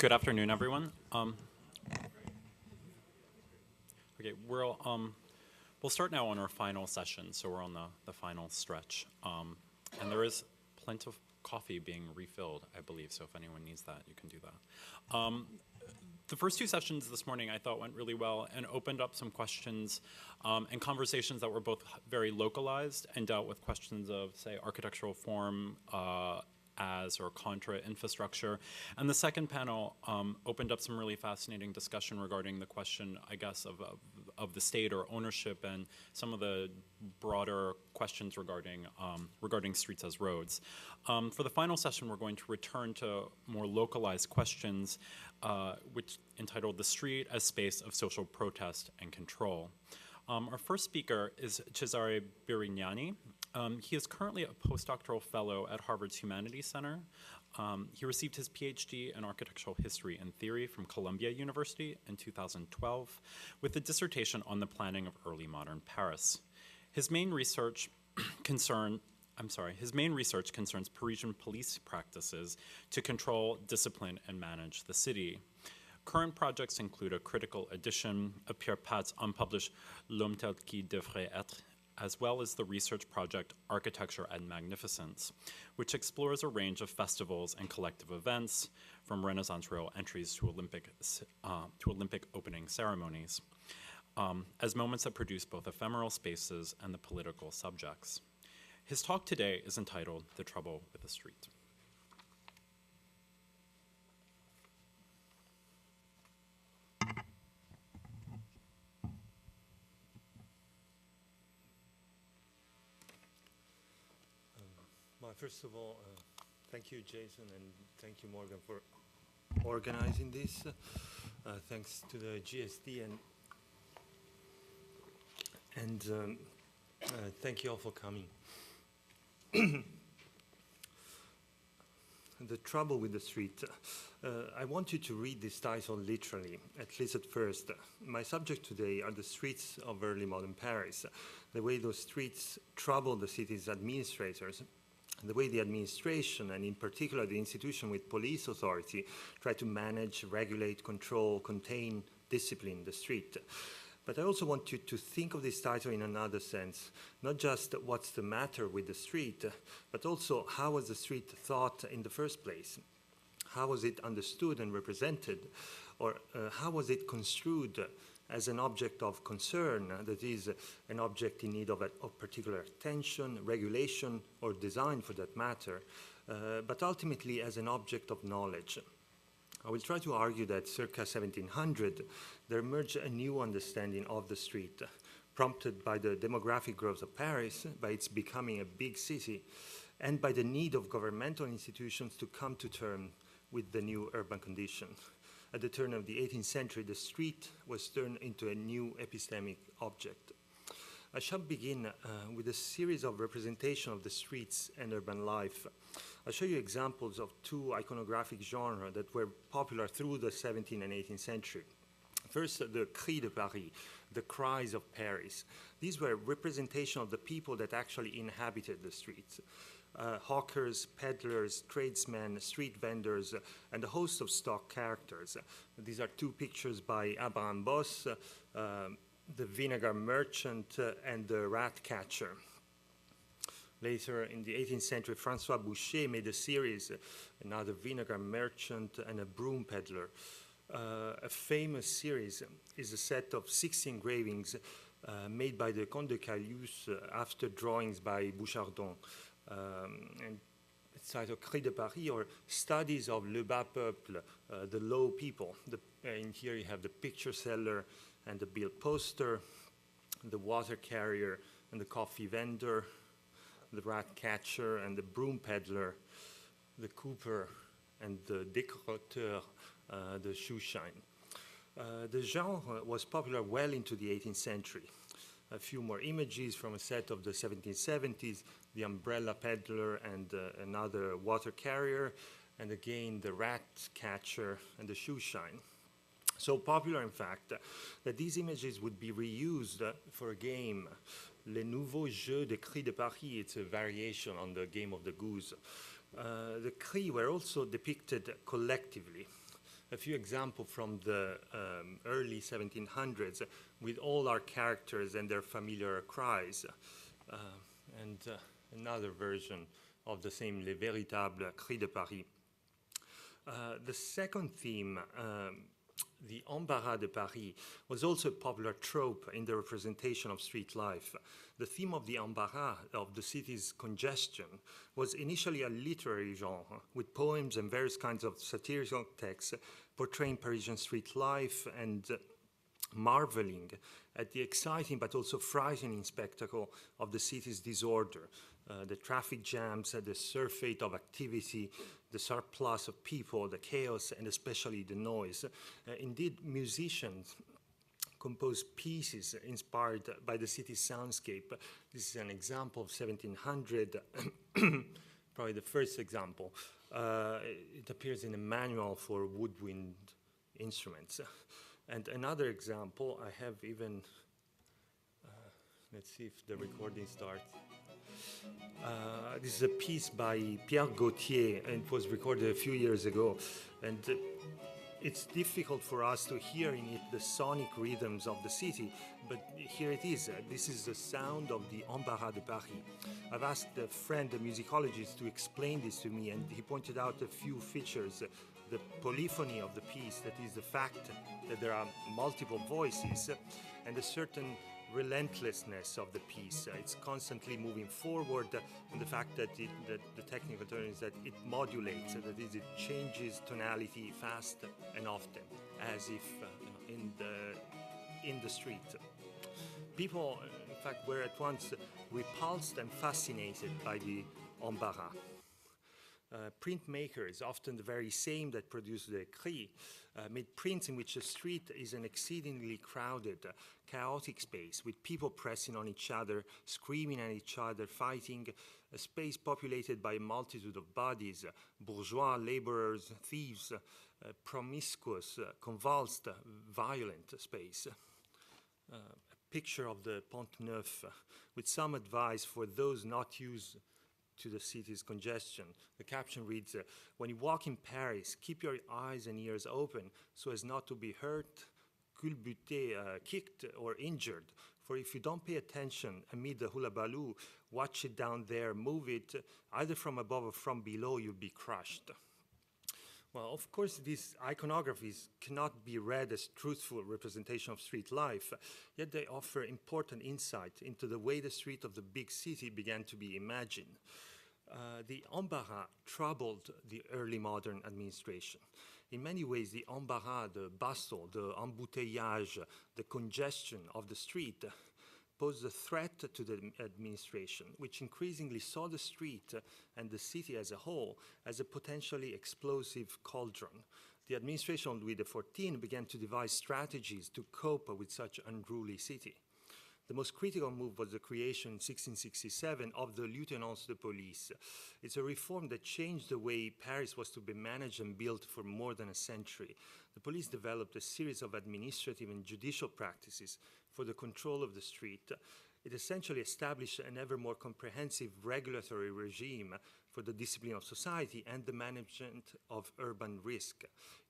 Good afternoon, everyone. Okay, we'll start now on our final session, so we're on the final stretch. And there is plenty of coffee being refilled, I believe, so if anyone needs that, you can do that. The first two sessions this morning I thought went really well and opened up some questions and conversations that were both very localized and dealt with questions of, say, architectural form, as or contra infrastructure. And the second panel opened up some really fascinating discussion regarding the question, I guess, of the state or ownership and some of the broader questions regarding streets as roads. For the final session, we're going to return to more localized questions, which entitled "The Street as Space of Social Protest and Control." Our first speaker is Cesare Birignani. He is currently a postdoctoral fellow at Harvard's Humanities Center. He received his PhD in architectural history and theory from Columbia University in 2012 with a dissertation on the planning of early modern Paris. His main research concerns Parisian police practices to control, discipline, and manage the city. Current projects include a critical edition of Pierre Pat's unpublished L'homme tel qu'il devrait être, as well as the research project Architecture and Magnificence, which explores a range of festivals and collective events, from Renaissance rail entries to Olympic opening ceremonies, as moments that produce both ephemeral spaces and the political subjects. His talk today is entitled "The Trouble with the Street." First of all, thank you, Jason, and thank you, Morgan, for organizing this. Thanks to the GSD and thank you all for coming. The Trouble with the Street. I want you to read this title literally, at least at first. My subject today are the streets of early modern Paris, the way those streets trouble the city's administrators, the way the administration, and in particular the institution with police authority, try to manage, regulate, control, contain, discipline the street. But I also want you to think of this title in another sense, not just what's the matter with the street, but also how was the street thought in the first place? How was it understood and represented? Or how was it construed as an object of concern, that is, an object in need of particular attention, regulation, or design for that matter, but ultimately as an object of knowledge. I will try to argue that circa 1700, there emerged a new understanding of the street, prompted by the demographic growth of Paris, by its becoming a big city, and by the need of governmental institutions to come to terms with the new urban condition. At the turn of the 18th century, the street was turned into a new epistemic object. I shall begin with a series of representations of the streets and urban life. I'll show you examples of two iconographic genres that were popular through the 17th and 18th century. First, the cris de Paris, the cries of Paris. These were representations of the people that actually inhabited the streets. Hawkers, peddlers, tradesmen, street vendors, and a host of stock characters. These are two pictures by Abraham Boss, the vinegar merchant and the rat catcher. Later in the 18th century, François Boucher made a series, another vinegar merchant and a broom peddler. A famous series is a set of 6 engravings made by the Comte de Caylus after drawings by Bouchardon. And it's titled Cris de Paris, or Studies of le bas peuple, the low people. In here you have the picture seller and the bill poster, the water carrier and the coffee vendor, the rat catcher and the broom peddler, the cooper and the décorateur, the shoe shine. The genre was popular well into the 18th century. A few more images from a set of the 1770s, the umbrella peddler and another water carrier, and again the rat catcher and the shoe shine. So popular, in fact, that these images would be reused for a game, Les Nouveaux Jeux des Cris de Paris. It's a variation on the game of the goose. The cris were also depicted collectively. a few examples from the early 1700s with all our characters and their familiar cries. And another version of the same Les Véritables Cris de Paris. The second theme, the embarras de Paris, was also a popular trope in the representation of street life. The theme of the embarras, of the city's congestion, was initially a literary genre, with poems and various kinds of satirical texts portraying Parisian street life and marveling at the exciting but also frightening spectacle of the city's disorder, the traffic jams, the surfeit of activity, the surplus of people, the chaos, and especially the noise. Indeed, musicians compose pieces inspired by the city's soundscape. This is an example of 1700, probably the first example. It appears in a manual for woodwind instruments. And another example, I have even, let's see if the recording starts. This is a piece by Pierre Gauthier, and it was recorded a few years ago. And it's difficult for us to hear in it the sonic rhythms of the city, but here it is. This is the sound of the Embarras de Paris. I've asked a friend, a musicologist, to explain this to me, and he pointed out a few features. The polyphony of the piece, that is the fact that there are multiple voices, and a certain relentlessness of the piece. It's constantly moving forward, and the fact that the technical term is that it modulates, that is, it changes tonality fast and often, as if in the street. People, in fact, were at once repulsed and fascinated by the embarras. Printmakers, often the very same that produce the écrit, made prints in which the street is an exceedingly crowded, chaotic space with people pressing on each other, screaming at each other, fighting, a space populated by a multitude of bodies, bourgeois, laborers, thieves, promiscuous, convulsed, violent space. A picture of the Pont Neuf with some advice for those not used to the city's congestion. The caption reads, when you walk in Paris, keep your eyes and ears open so as not to be hurt, culbuté, kicked, or injured. For if you don't pay attention amid the hullabaloo, watch it down there, move it, either from above or from below, you'll be crushed. Well, of course, these iconographies cannot be read as truthful representation of street life, yet they offer important insight into the way the street of the big city began to be imagined. The embarras troubled the early modern administration. In many ways, the embarras, the bustle, the embouteillage, the congestion of the street posed a threat to the administration, which increasingly saw the street and the city as a whole as a potentially explosive cauldron. The administration of Louis XIV began to devise strategies to cope with such unruly city. The most critical move was the creation in 1667 of the Lieutenance de Police. It's a reform that changed the way Paris was to be managed and built for more than a century. The police developed a series of administrative and judicial practices for the control of the street. It essentially established an ever more comprehensive regulatory regime for the discipline of society and the management of urban risk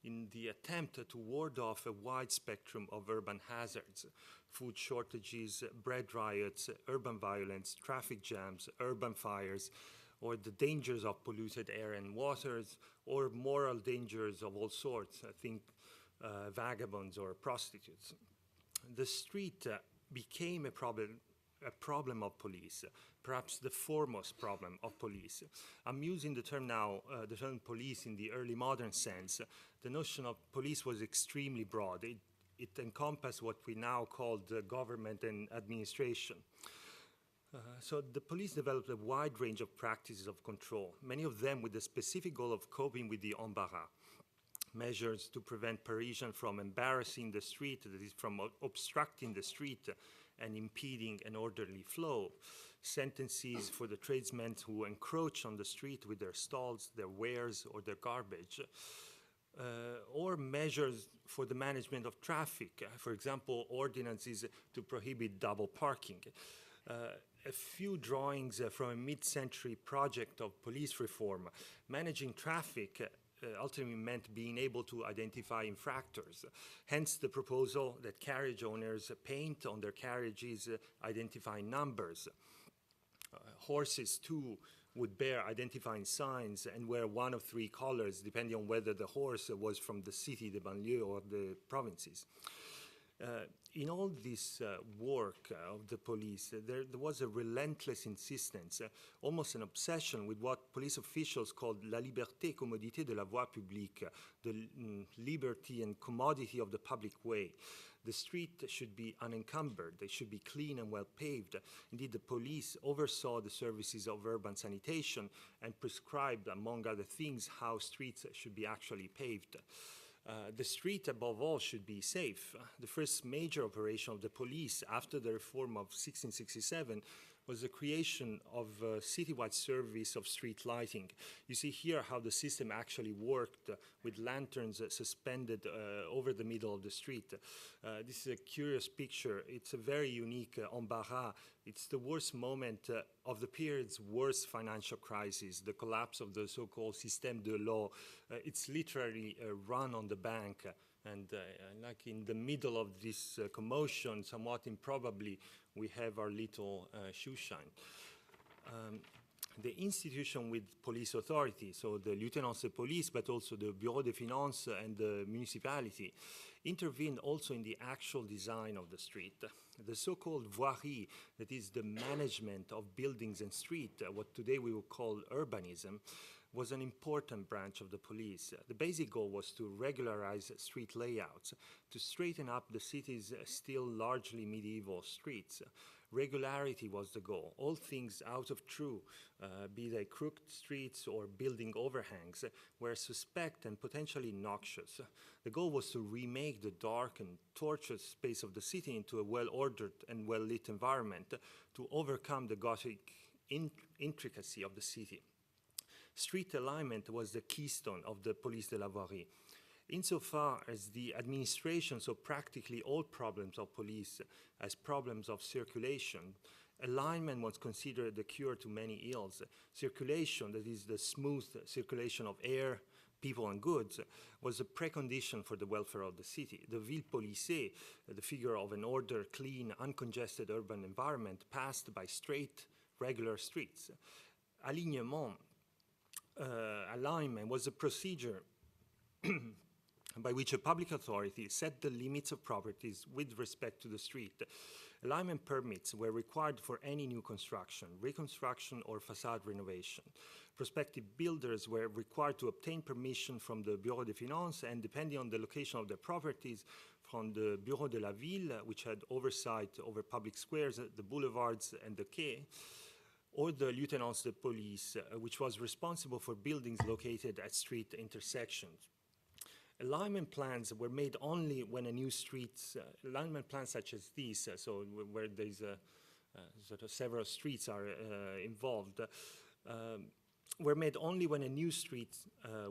in the attempt to ward off a wide spectrum of urban hazards: food shortages, bread riots, urban violence, traffic jams, urban fires, or the dangers of polluted air and waters, or moral dangers of all sorts, I think vagabonds or prostitutes. The street became a problem of police, perhaps the foremost problem of police. I'm using the term now, the term police in the early modern sense. The notion of police was extremely broad. It encompassed what we now call the government and administration. So the police developed a wide range of practices of control, many of them with the specific goal of coping with the embarras. Measures to prevent Parisians from embarrassing the street, that is, from obstructing the street and impeding an orderly flow. Sentences for the tradesmen who encroach on the street with their stalls, their wares, or their garbage. Or measures for the management of traffic, for example, ordinances to prohibit double parking. A few drawings from a mid-century project of police reform, managing traffic ultimately meant being able to identify infractors. Hence the proposal that carriage owners paint on their carriages identifying numbers. Horses, too, would bear identifying signs and wear one of three colors, depending on whether the horse was from the city, the banlieue, or the provinces. In all this work of the police, there was a relentless insistence, almost an obsession with what police officials called la liberté commodité de la voie publique, the liberty and commodity of the public way. The street should be unencumbered, they should be clean and well paved. Indeed, the police oversaw the services of urban sanitation and prescribed, among other things, how streets should be actually paved. The street, above all, should be safe. The first major operation of the police after the reform of 1667 was the creation of a citywide service of street lighting. You see here how the system actually worked with lanterns suspended over the middle of the street. This is a curious picture. It's a very unique embarras. It's the worst moment of the period's worst financial crisis, the collapse of the so-called système de l'eau. It's literally a run on the bank. And like in the middle of this commotion, somewhat improbably, we have our little shoe shine. The institution with police authority, so the lieutenants de police, but also the Bureau des Finances and the municipality, intervened also in the actual design of the street. The so-called voirie, that is the management of buildings and street, what today we would call urbanism, was an important branch of the police. The basic goal was to regularize street layouts, to straighten up the city's still largely medieval streets. Regularity was the goal. All things out of true, be they crooked streets or building overhangs, were suspect and potentially noxious. The goal was to remake the dark and tortuous space of the city into a well-ordered and well-lit environment, to overcome the Gothic intricacy of the city. Street alignment was the keystone of the police de la voirie. Insofar as the administration saw practically all problems of police as problems of circulation, alignment was considered the cure to many ills. Circulation, that is the smooth circulation of air, people and goods, was a precondition for the welfare of the city. The ville policée, the figure of an ordered, clean, uncongested urban environment, passed by straight, regular streets. Alignement, alignment was a procedure by which a public authority set the limits of properties with respect to the street. Alignment permits were required for any new construction, reconstruction, or facade renovation. Prospective builders were required to obtain permission from the Bureau des Finances and, depending on the location of their properties, from the Bureau de la Ville, which had oversight over public squares, the boulevards, and the quai, or the lieutenants de police, which was responsible for buildings located at street intersections. Alignment plans were made only when a new streets, alignment plans such as these, so where there's sort of several streets are involved, were made only when a new street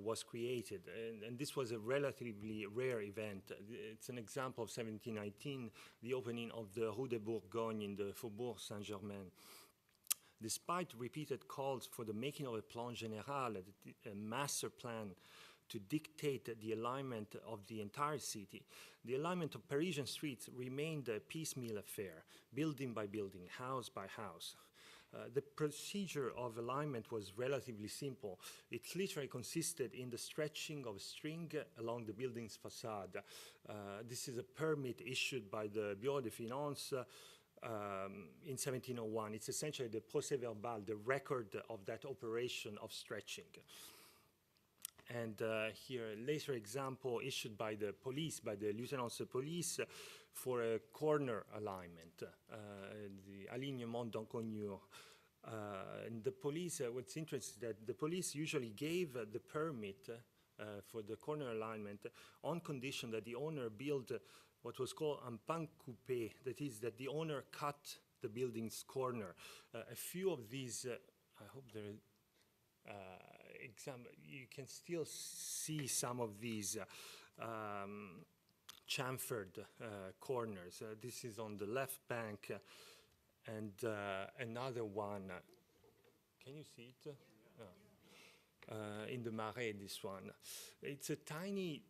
was created, and this was a relatively rare event. It's an example of 1719, the opening of the Rue de Bourgogne in the Faubourg Saint-Germain. Despite repeated calls for the making of a plan général, a master plan to dictate the alignment of the entire city, the alignment of Parisian streets remained a piecemeal affair, building by building, house by house. The procedure of alignment was relatively simple. It literally consisted in the stretching of a string along the building's facade. This is a permit issued by the Bureau des Finances in 1701. It's essentially the procès-verbal, the record of that operation of stretching. And here, a later example issued by the police, by the lieutenants de police, for a corner alignment, the alignement d'encoignure. And the police, what's interesting is that the police usually gave the permit for the corner alignment on condition that the owner build what was called un pan coupé, that is, that the owner cut the building's corner. A few of these, I hope there you can still see some of these chamfered corners. This is on the left bank, and another one. Can you see it? in the Marais, this one. It's a tiny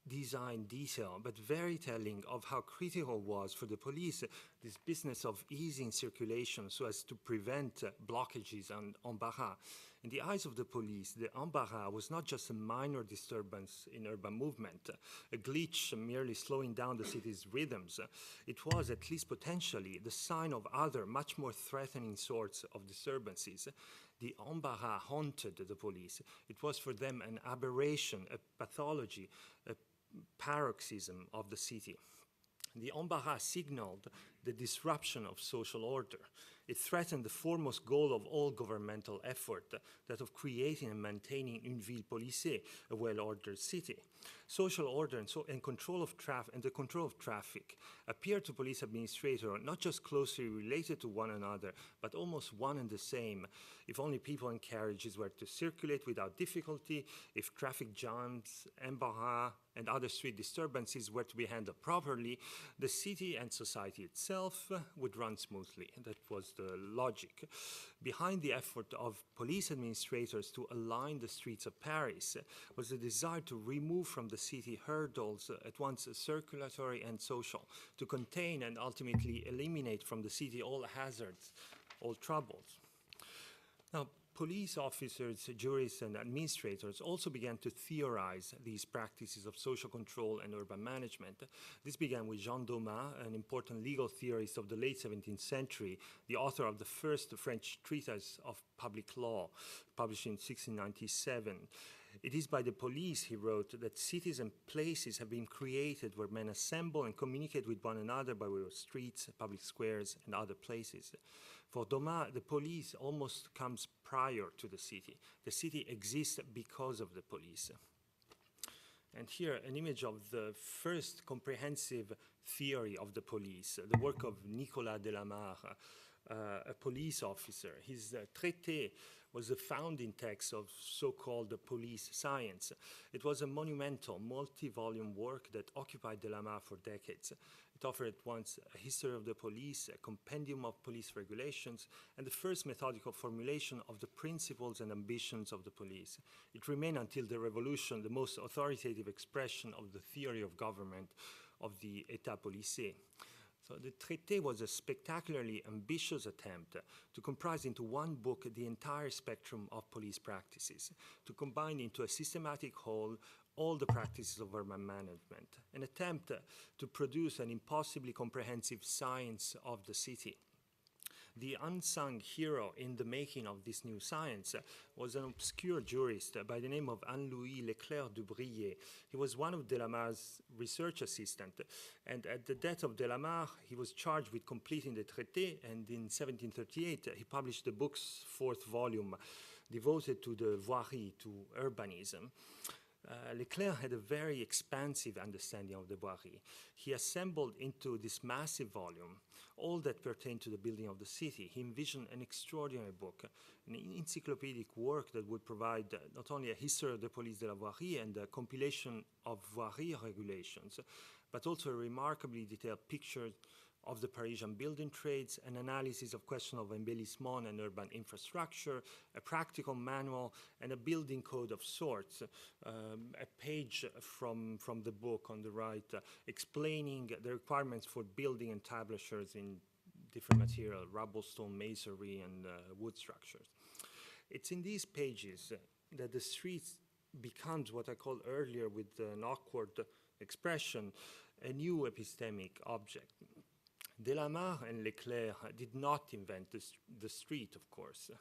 design detail, but very telling of how critical was for the police this business of easing circulation so as to prevent blockages and embarras. In the eyes of the police, the embarras was not just a minor disturbance in urban movement, a glitch merely slowing down the city's rhythms. It was, at least potentially, the sign of other, much more threatening sorts of disturbances. The embarras haunted the police. It was for them an aberration, a pathology, a paroxysm of the city. The embarras signaled the disruption of social order. It threatened the foremost goal of all governmental effort, that of creating and maintaining une ville policée, a well-ordered city. Social order and control of the control of traffic appear to police administrators not just closely related to one another, but almost one and the same. If only people and carriages were to circulate without difficulty, if traffic jams, embarras, and other street disturbances were to be handled properly, the city and society itself would run smoothly. That was the logic. Behind the effort of police administrators to align the streets of Paris was the desire to remove from the city hurdles, at once circulatory and social, to contain and ultimately eliminate from the city all hazards, all troubles. Now, police officers, jurists, and administrators also began to theorize these practices of social control and urban management. This began with Jean Domas, an important legal theorist of the late 17th century, the author of the first French treatise of public law, published in 1697. It is by the police, he wrote, that cities and places have been created where men assemble and communicate with one another by way of streets, public squares, and other places. For Domas, the police almost comes prior to the city. The city exists because of the police. And here, an image of the first comprehensive theory of the police, the work of Nicolas Delamarre, a police officer. His traité was the founding text of so-called police science. It was a monumental, multi-volume work that occupied Delamarre for decades. It offered at once a history of the police, a compendium of police regulations, and the first methodical formulation of the principles and ambitions of the police. It remained until the revolution the most authoritative expression of the theory of government of the État policier. So the traité was a spectacularly ambitious attempt to comprise into one book the entire spectrum of police practices, to combine into a systematic whole all the practices of urban management, an attempt to produce an impossibly comprehensive science of the city. The unsung hero in the making of this new science was an obscure jurist by the name of Anne-Louis Leclerc du Brillet. He was one of Delamarre's research assistants, and at the death of Delamarre, he was charged with completing the traité, and in 1738, he published the book's fourth volume, devoted to the voirie, to urbanism. Leclerc had a very expansive understanding of the voirie. He assembled into this massive volume all that pertained to the building of the city. He envisioned an extraordinary book, an encyclopedic work that would provide not only a history of the police de la voirie and a compilation of voirie regulations, but also a remarkably detailed picture of the Parisian building trades, an analysis of questions of embellissement and urban infrastructure, a practical manual, and a building code of sorts. A page from the book on the right explaining the requirements for building entablatures in different material, rubble, stone, masonry, and wood structures. It's in these pages that the street becomes what I called earlier with an awkward expression, a new epistemic object. Delamarre and Leclerc did not invent the street, of course,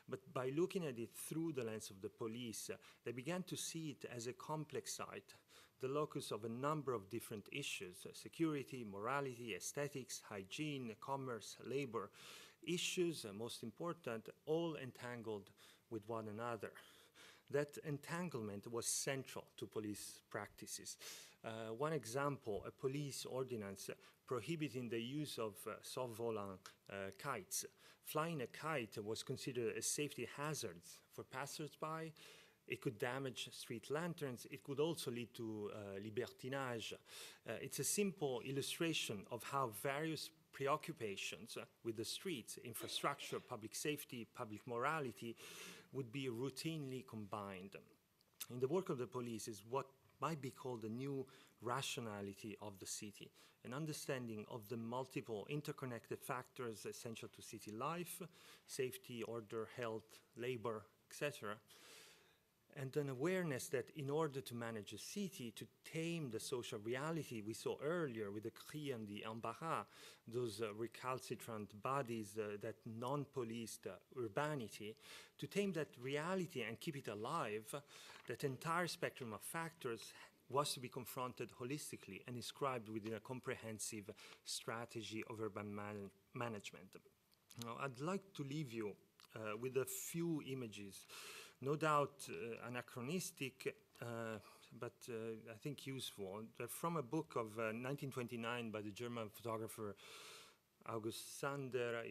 but by looking at it through the lens of the police, they began to see it as a complex site, the locus of a number of different issues: security, morality, aesthetics, hygiene, commerce, labor, issues, most important, all entangled with one another. That entanglement was central to police practices. One example, a police ordinance prohibiting the use of saut-volant kites. Flying a kite was considered a safety hazard for passers-by. It could damage street lanterns. It could also lead to libertinage. It's a simple illustration of how various preoccupations with the streets, infrastructure, public safety, public morality, would be routinely combined. In the work of the police is what might be called a new rationality of the city, an understanding of the multiple interconnected factors essential to city life, safety, order, health, labor, etc., and an awareness that in order to manage a city, to tame the social reality we saw earlier with the cri and the embarras, those recalcitrant bodies, that non-policed urbanity, to tame that reality and keep it alive, that entire spectrum of factors was to be confronted holistically and described within a comprehensive strategy of urban management. Now, I'd like to leave you with a few images, no doubt anachronistic, but I think useful. They're from a book of 1929 by the German photographer August Sander.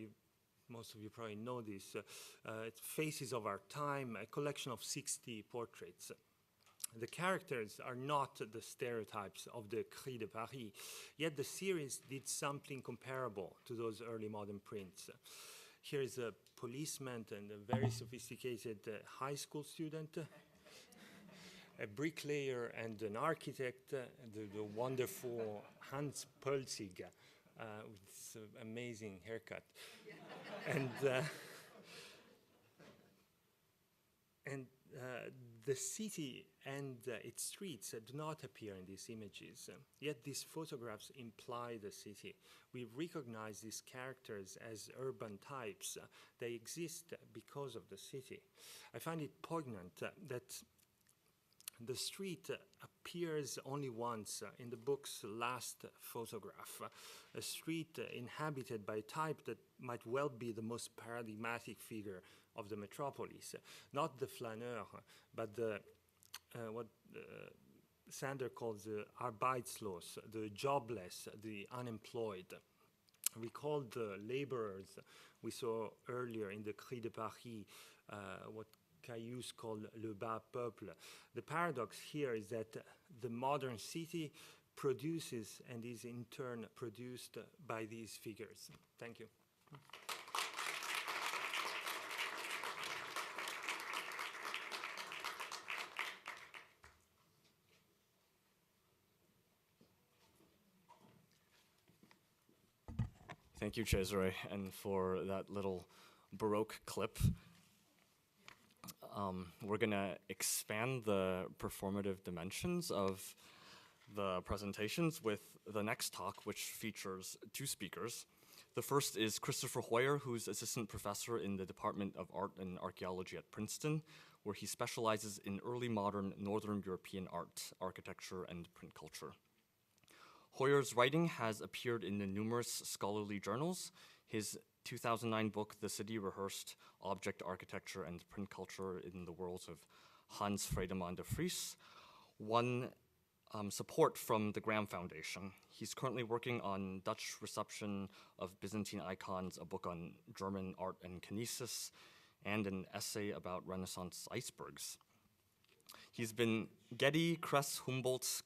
Most of you probably know this. It's Faces of Our Time, a collection of 60 portraits. The characters are not the stereotypes of the Cri de Paris, yet the series did something comparable to those early modern prints. Here is a policeman and a very sophisticated high school student, a bricklayer and an architect, the wonderful Hans Pölzig with this amazing haircut. And the city and its streets do not appear in these images, yet these photographs imply the city. We recognize these characters as urban types. They exist because of the city. I find it poignant that the street appears only once in the book's last photograph, a street inhabited by a type that might well be the most paradigmatic figure of the metropolis, not the flaneur, but what Sander calls the arbeitslos, the jobless, the unemployed. Recall the laborers we saw earlier in the Cri de Paris, what Cayus called le bas peuple. The paradox here is that the modern city produces and is in turn produced by these figures. Thank you. Thank you, Cesare, and for that little Baroque clip. We're going to expand the performative dimensions of the presentations with the next talk, which features two speakers. The first is Christopher Hoyer, who's assistant professor in the Department of Art and Archaeology at Princeton, where he specializes in early modern Northern European art, architecture, and print culture. Hoyer's writing has appeared in the numerous scholarly journals. His 2009 book, The City Rehearsed, Object Architecture and Print Culture in the Worlds of Hans Friedemann de Vries, won support from the Graham Foundation. He's currently working on Dutch reception of Byzantine icons, a book on German art and kinesis, and an essay about Renaissance icebergs. He's been Getty, Kress, Humboldt.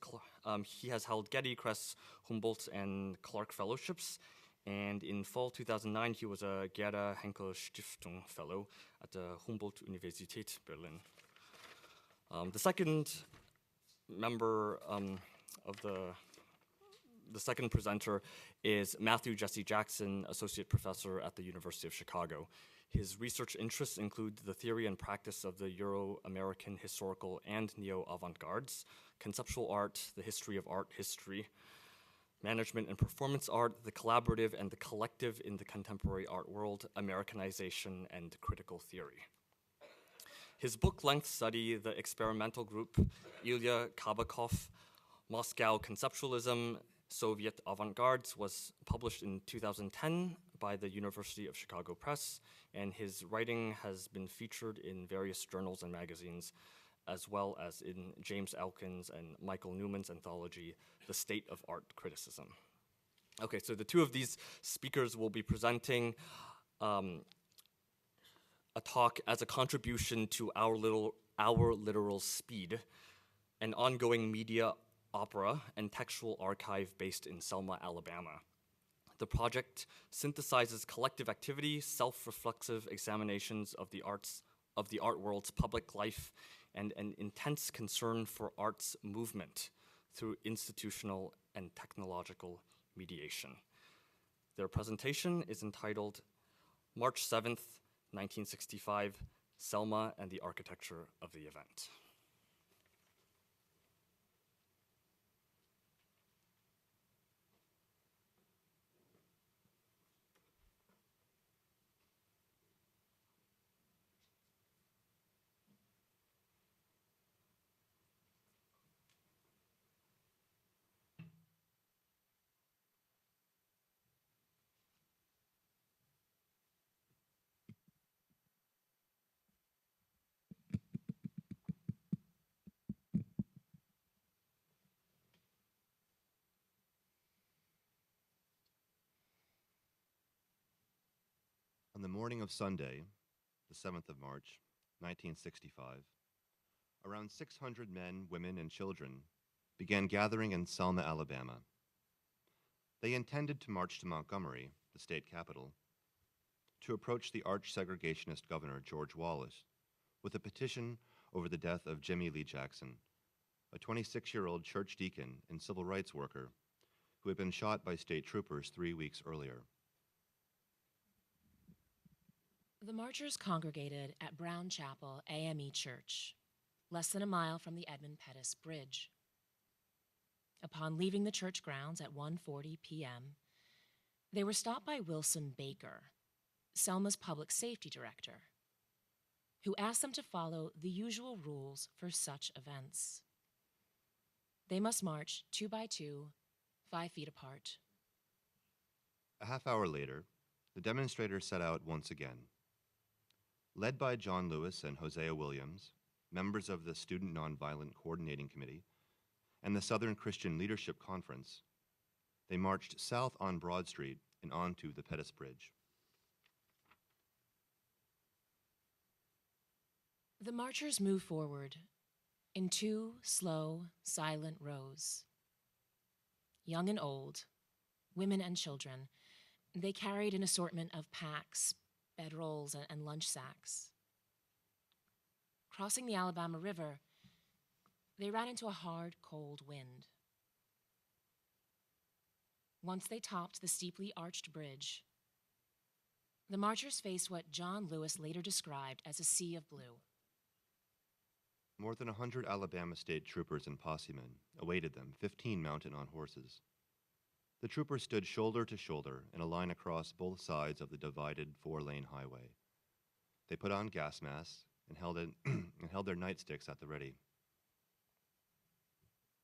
He has held Getty, Kress, Humboldt, and Clark fellowships. And in fall 2009, he was a Gerda Henkel Stiftung Fellow at the Humboldt-Universität Berlin. The second member of the second presenter is Matthew Jesse Jackson, Associate Professor at the University of Chicago. His research interests include the theory and practice of the Euro-American historical and neo-avant-gardes, conceptual art, the history of art history, management and performance art, the collaborative and the collective in the contemporary art world, Americanization, and critical theory. His book-length study, The Experimental Group, Ilya Kabakov, Moscow Conceptualism, Soviet Avant-Gardes, was published in 2010 by the University of Chicago Press, and his writing has been featured in various journals and magazines, as well as in James Elkins and Michael Newman's anthology, The State of Art Criticism. Okay, so the two of these speakers will be presenting a talk as a contribution to Our Literal Speed, an ongoing media opera and textual archive based in Selma, Alabama. The project synthesizes collective activity, self-reflexive examinations of the art world's public life, and an intense concern for art's movement through institutional and technological mediation. Their presentation is entitled March 7th, 1965, Selma and the Architecture of the Event. On the morning of Sunday, the 7th of March, 1965, around 600 men, women, and children began gathering in Selma, Alabama. They intended to march to Montgomery, the state capital, to approach the arch-segregationist governor, George Wallace, with a petition over the death of Jimmy Lee Jackson, a 26-year-old church deacon and civil rights worker who had been shot by state troopers 3 weeks earlier. The marchers congregated at Brown Chapel AME Church, less than a mile from the Edmund Pettus Bridge. Upon leaving the church grounds at 1:40 p.m., they were stopped by Wilson Baker, Selma's public safety director, who asked them to follow the usual rules for such events. They must march 2 by 2, 5 feet apart. A half hour later, the demonstrators set out once again. Led by John Lewis and Hosea Williams, members of the Student Nonviolent Coordinating Committee and the Southern Christian Leadership Conference, they marched south on Broad Street and onto the Pettus Bridge. The marchers moved forward in 2 slow, silent rows. Young and old, women and children, they carried an assortment of packs, bedrolls, and lunch sacks. Crossing the Alabama River, they ran into a hard, cold wind. Once they topped the steeply arched bridge, the marchers faced what John Lewis later described as a sea of blue. More than 100 Alabama state troopers and possemen awaited them, 15 mounted on horses. The troopers stood shoulder to shoulder in a line across both sides of the divided 4-lane highway. They put on gas masks and held their nightsticks at the ready.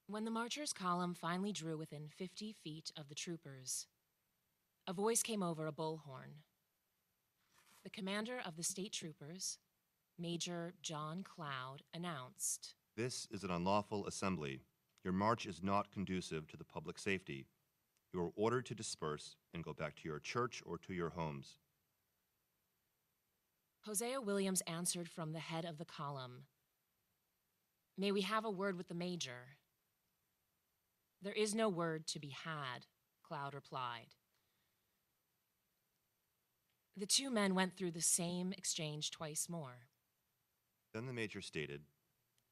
When the marchers' column finally drew within 50 feet of the troopers, a voice came over a bullhorn. The commander of the state troopers, Major John Cloud, announced, "This is an unlawful assembly. Your march is not conducive to the public safety. You are ordered to disperse and go back to your church or to your homes." Hosea Williams answered from the head of the column, "May we have a word with the major?" "There is no word to be had," Cloud replied. The 2 men went through the same exchange twice more. Then the major stated,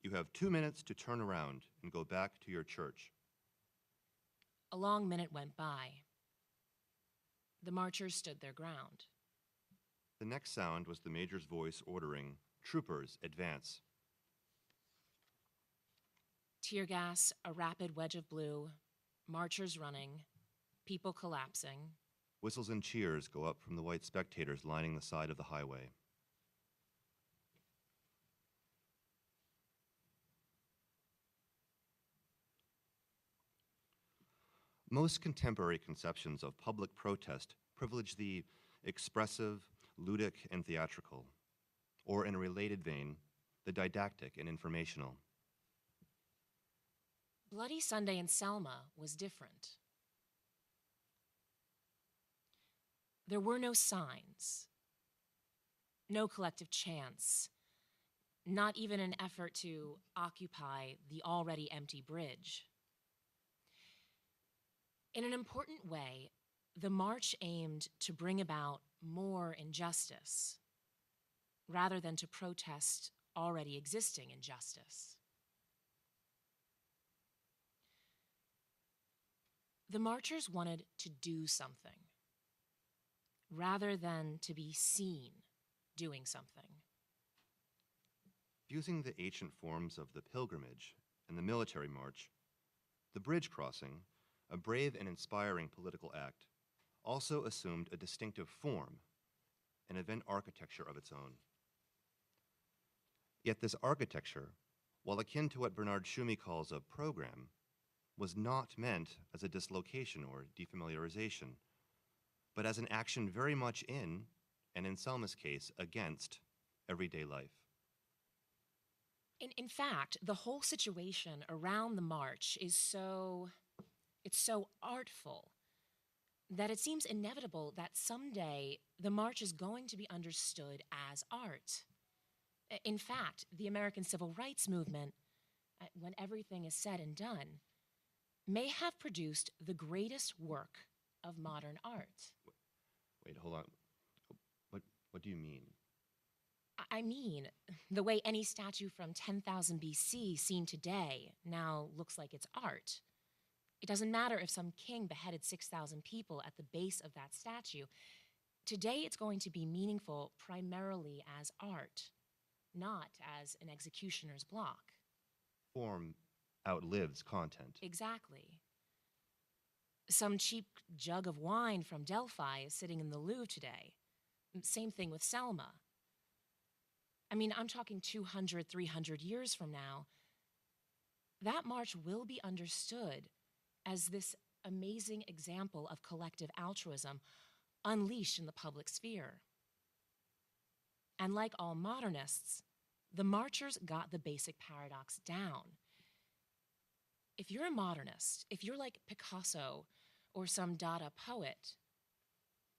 "You have 2 minutes to turn around and go back to your church." A long minute went by. The marchers stood their ground. The next sound was the major's voice ordering, "Troopers, advance." Tear gas, a rapid wedge of blue, marchers running, people collapsing. Whistles and cheers go up from the white spectators lining the side of the highway. Most contemporary conceptions of public protest privilege the expressive, ludic, and theatrical, or in a related vein, the didactic and informational. Bloody Sunday in Selma was different. There were no signs, no collective chants, not even an effort to occupy the already empty bridge. In an important way, the march aimed to bring about more injustice rather than to protest already existing injustice. The marchers wanted to do something rather than to be seen doing something. Fusing the ancient forms of the pilgrimage and the military march, the bridge crossing, a brave and inspiring political act, also assumed a distinctive form, an event architecture of its own. Yet this architecture, while akin to what Bernard Tschumi calls a program, was not meant as a dislocation or defamiliarization, but as an action very much in, and in Selma's case, against, everyday life. In fact, the whole situation around the march is so artful that it seems inevitable that someday the march is going to be understood as art. In fact, the American Civil Rights Movement, when everything is said and done, may have produced the greatest work of modern art. Wait, hold on. What do you mean? I mean, the way any statue from 10,000 BC seen today now looks like it's art. It doesn't matter if some king beheaded 6,000 people at the base of that statue. Today it's going to be meaningful primarily as art, not as an executioner's block. Form outlives content. Exactly. Some cheap jug of wine from Delphi is sitting in the Louvre today. Same thing with Selma. I mean, I'm talking 200, 300 years from now. That march will be understood as this amazing example of collective altruism unleashed in the public sphere. And like all modernists, the marchers got the basic paradox down. If you're a modernist, if you're like Picasso or some Dada poet,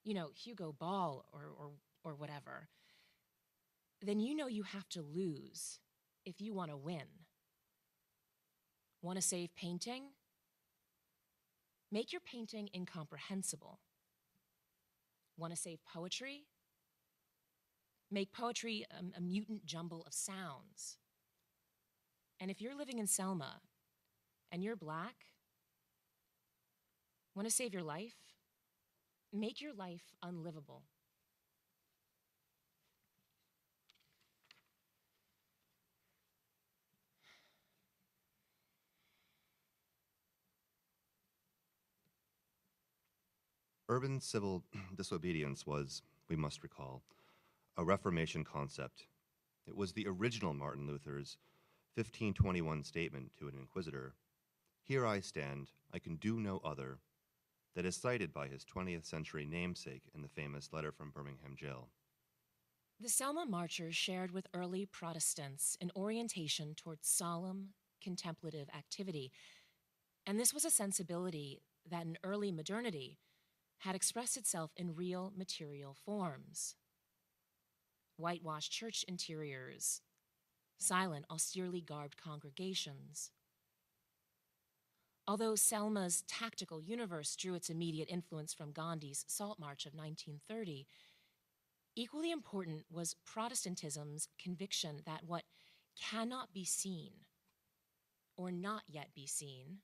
you know, Hugo Ball or whatever, then you know you have to lose if you want to win. Want to save painting? Make your painting incomprehensible. Want to save poetry? Make poetry a mutant jumble of sounds. And if you're living in Selma and you're Black, want to save your life? Make your life unlivable. Urban civil disobedience was, we must recall, a Reformation concept. It was the original Martin Luther's 1521 statement to an inquisitor, "Here I stand, I can do no other," that is cited by his 20th century namesake in the famous letter from Birmingham jail. The Selma marchers shared with early Protestants an orientation towards solemn, contemplative activity, and this was a sensibility that in early modernity had expressed itself in real material forms. Whitewashed church interiors, silent, austerely garbed congregations. Although Selma's tactical universe drew its immediate influence from Gandhi's Salt March of 1930, equally important was Protestantism's conviction that what cannot be seen, or not yet be seen,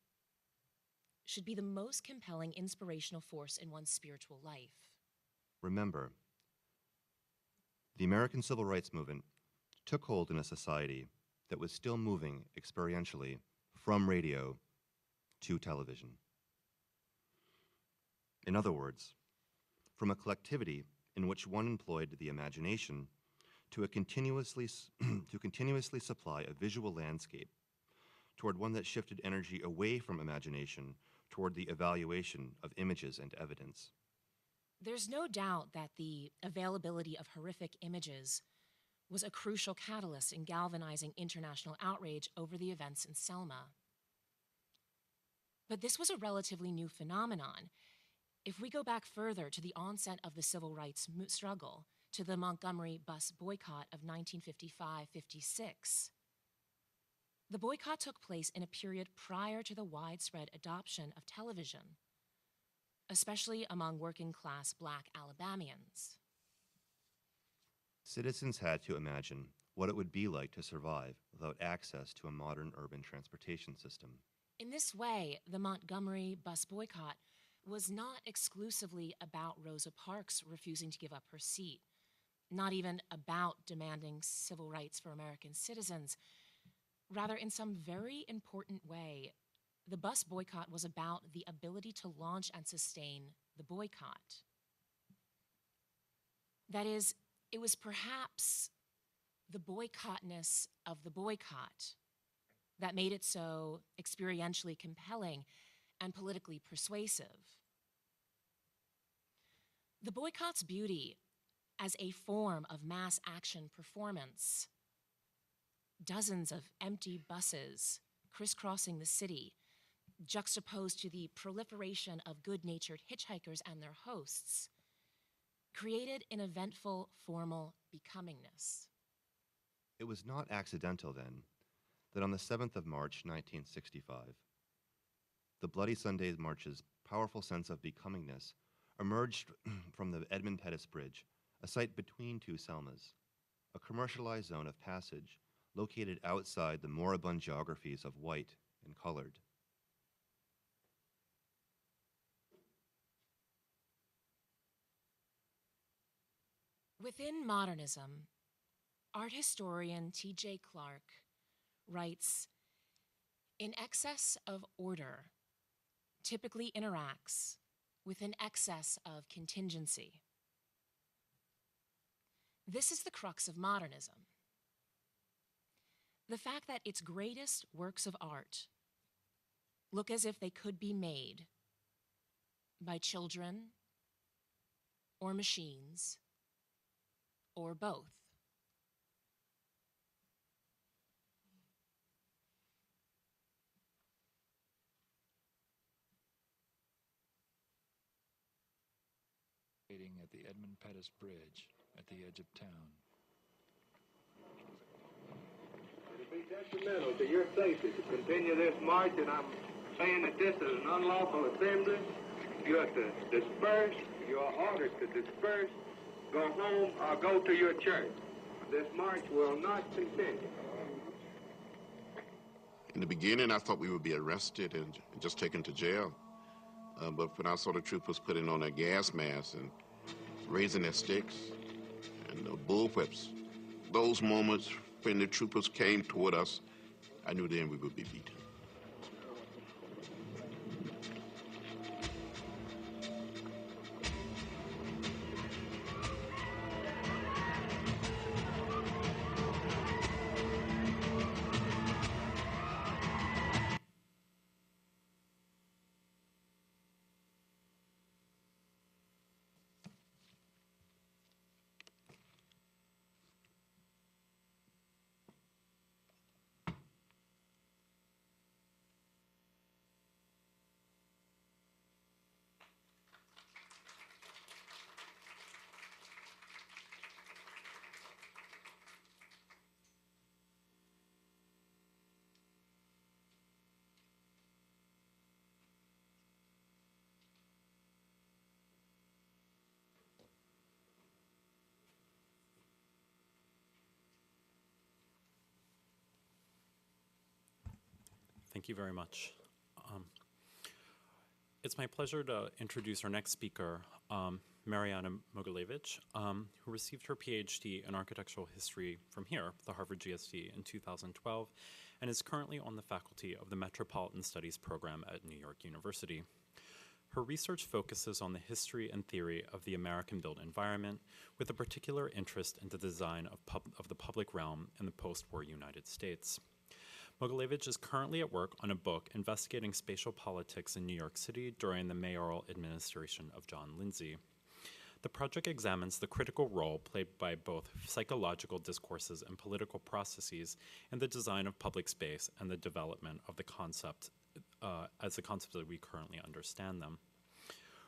should be the most compelling inspirational force in one's spiritual life. Remember, the American Civil Rights Movement took hold in a society that was still moving experientially from radio to television. In other words, from a collectivity in which one employed the imagination to continuously supply a visual landscape, toward one that shifted energy away from imagination toward the evaluation of images and evidence. There's no doubt that the availability of horrific images was a crucial catalyst in galvanizing international outrage over the events in Selma. But this was a relatively new phenomenon. If we go back further to the onset of the civil rights struggle, to the Montgomery bus boycott of 1955-56, the boycott took place in a period prior to the widespread adoption of television. especially among working-class Black Alabamians. Citizens had to imagine what it would be like to survive without access to a modern urban transportation system. In this way, the Montgomery bus boycott was not exclusively about Rosa Parks refusing to give up her seat, not even about demanding civil rights for American citizens. Rather, in some very important way, the bus boycott was about the ability to launch and sustain the boycott. That is, it was perhaps the boycottness of the boycott that made it so experientially compelling and politically persuasive. The boycott's beauty as a form of mass action performance, dozens of empty buses crisscrossing the city, juxtaposed to the proliferation of good-natured hitchhikers and their hosts, created an eventful, formal becomingness. It was not accidental, then, that on the 7th of March, 1965, the Bloody Sunday March's powerful sense of becomingness emerged from the Edmund Pettus Bridge, a site between two Selmas, a commercialized zone of passage located outside the moribund geographies of white and colored. Within modernism, art historian T.J. Clark writes, "In excess of order typically interacts with an excess of contingency." This is the crux of modernism. The fact that its greatest works of art look as if they could be made by children or machines or both. At the Edmund Pettus Bridge at the edge of town. It'll be detrimental to your safety to continue this march, and I'm saying that this is an unlawful assembly. You have to disperse. You are ordered to disperse, go home, or go to your church. This march will not continue. In the beginning, I thought we would be arrested and just taken to jail. But when I saw the troopers putting on their gas masks and raising their sticks and bullwhips, those moments when the troopers came toward us, I knew then we would be beaten. Thank you very much. It's my pleasure to introduce our next speaker, Mariana Mogilevich, who received her PhD in architectural history from here, the Harvard GSD, in 2012, and is currently on the faculty of the Metropolitan Studies program at New York University. Her research focuses on the history and theory of the American built environment, with a particular interest in the design of the public realm in the post-war United States. Mogilevich is currently at work on a book investigating spatial politics in New York City during the mayoral administration of John Lindsay. The project examines the critical role played by both psychological discourses and political processes in the design of public space and the development of the concept as the concepts that we currently understand them.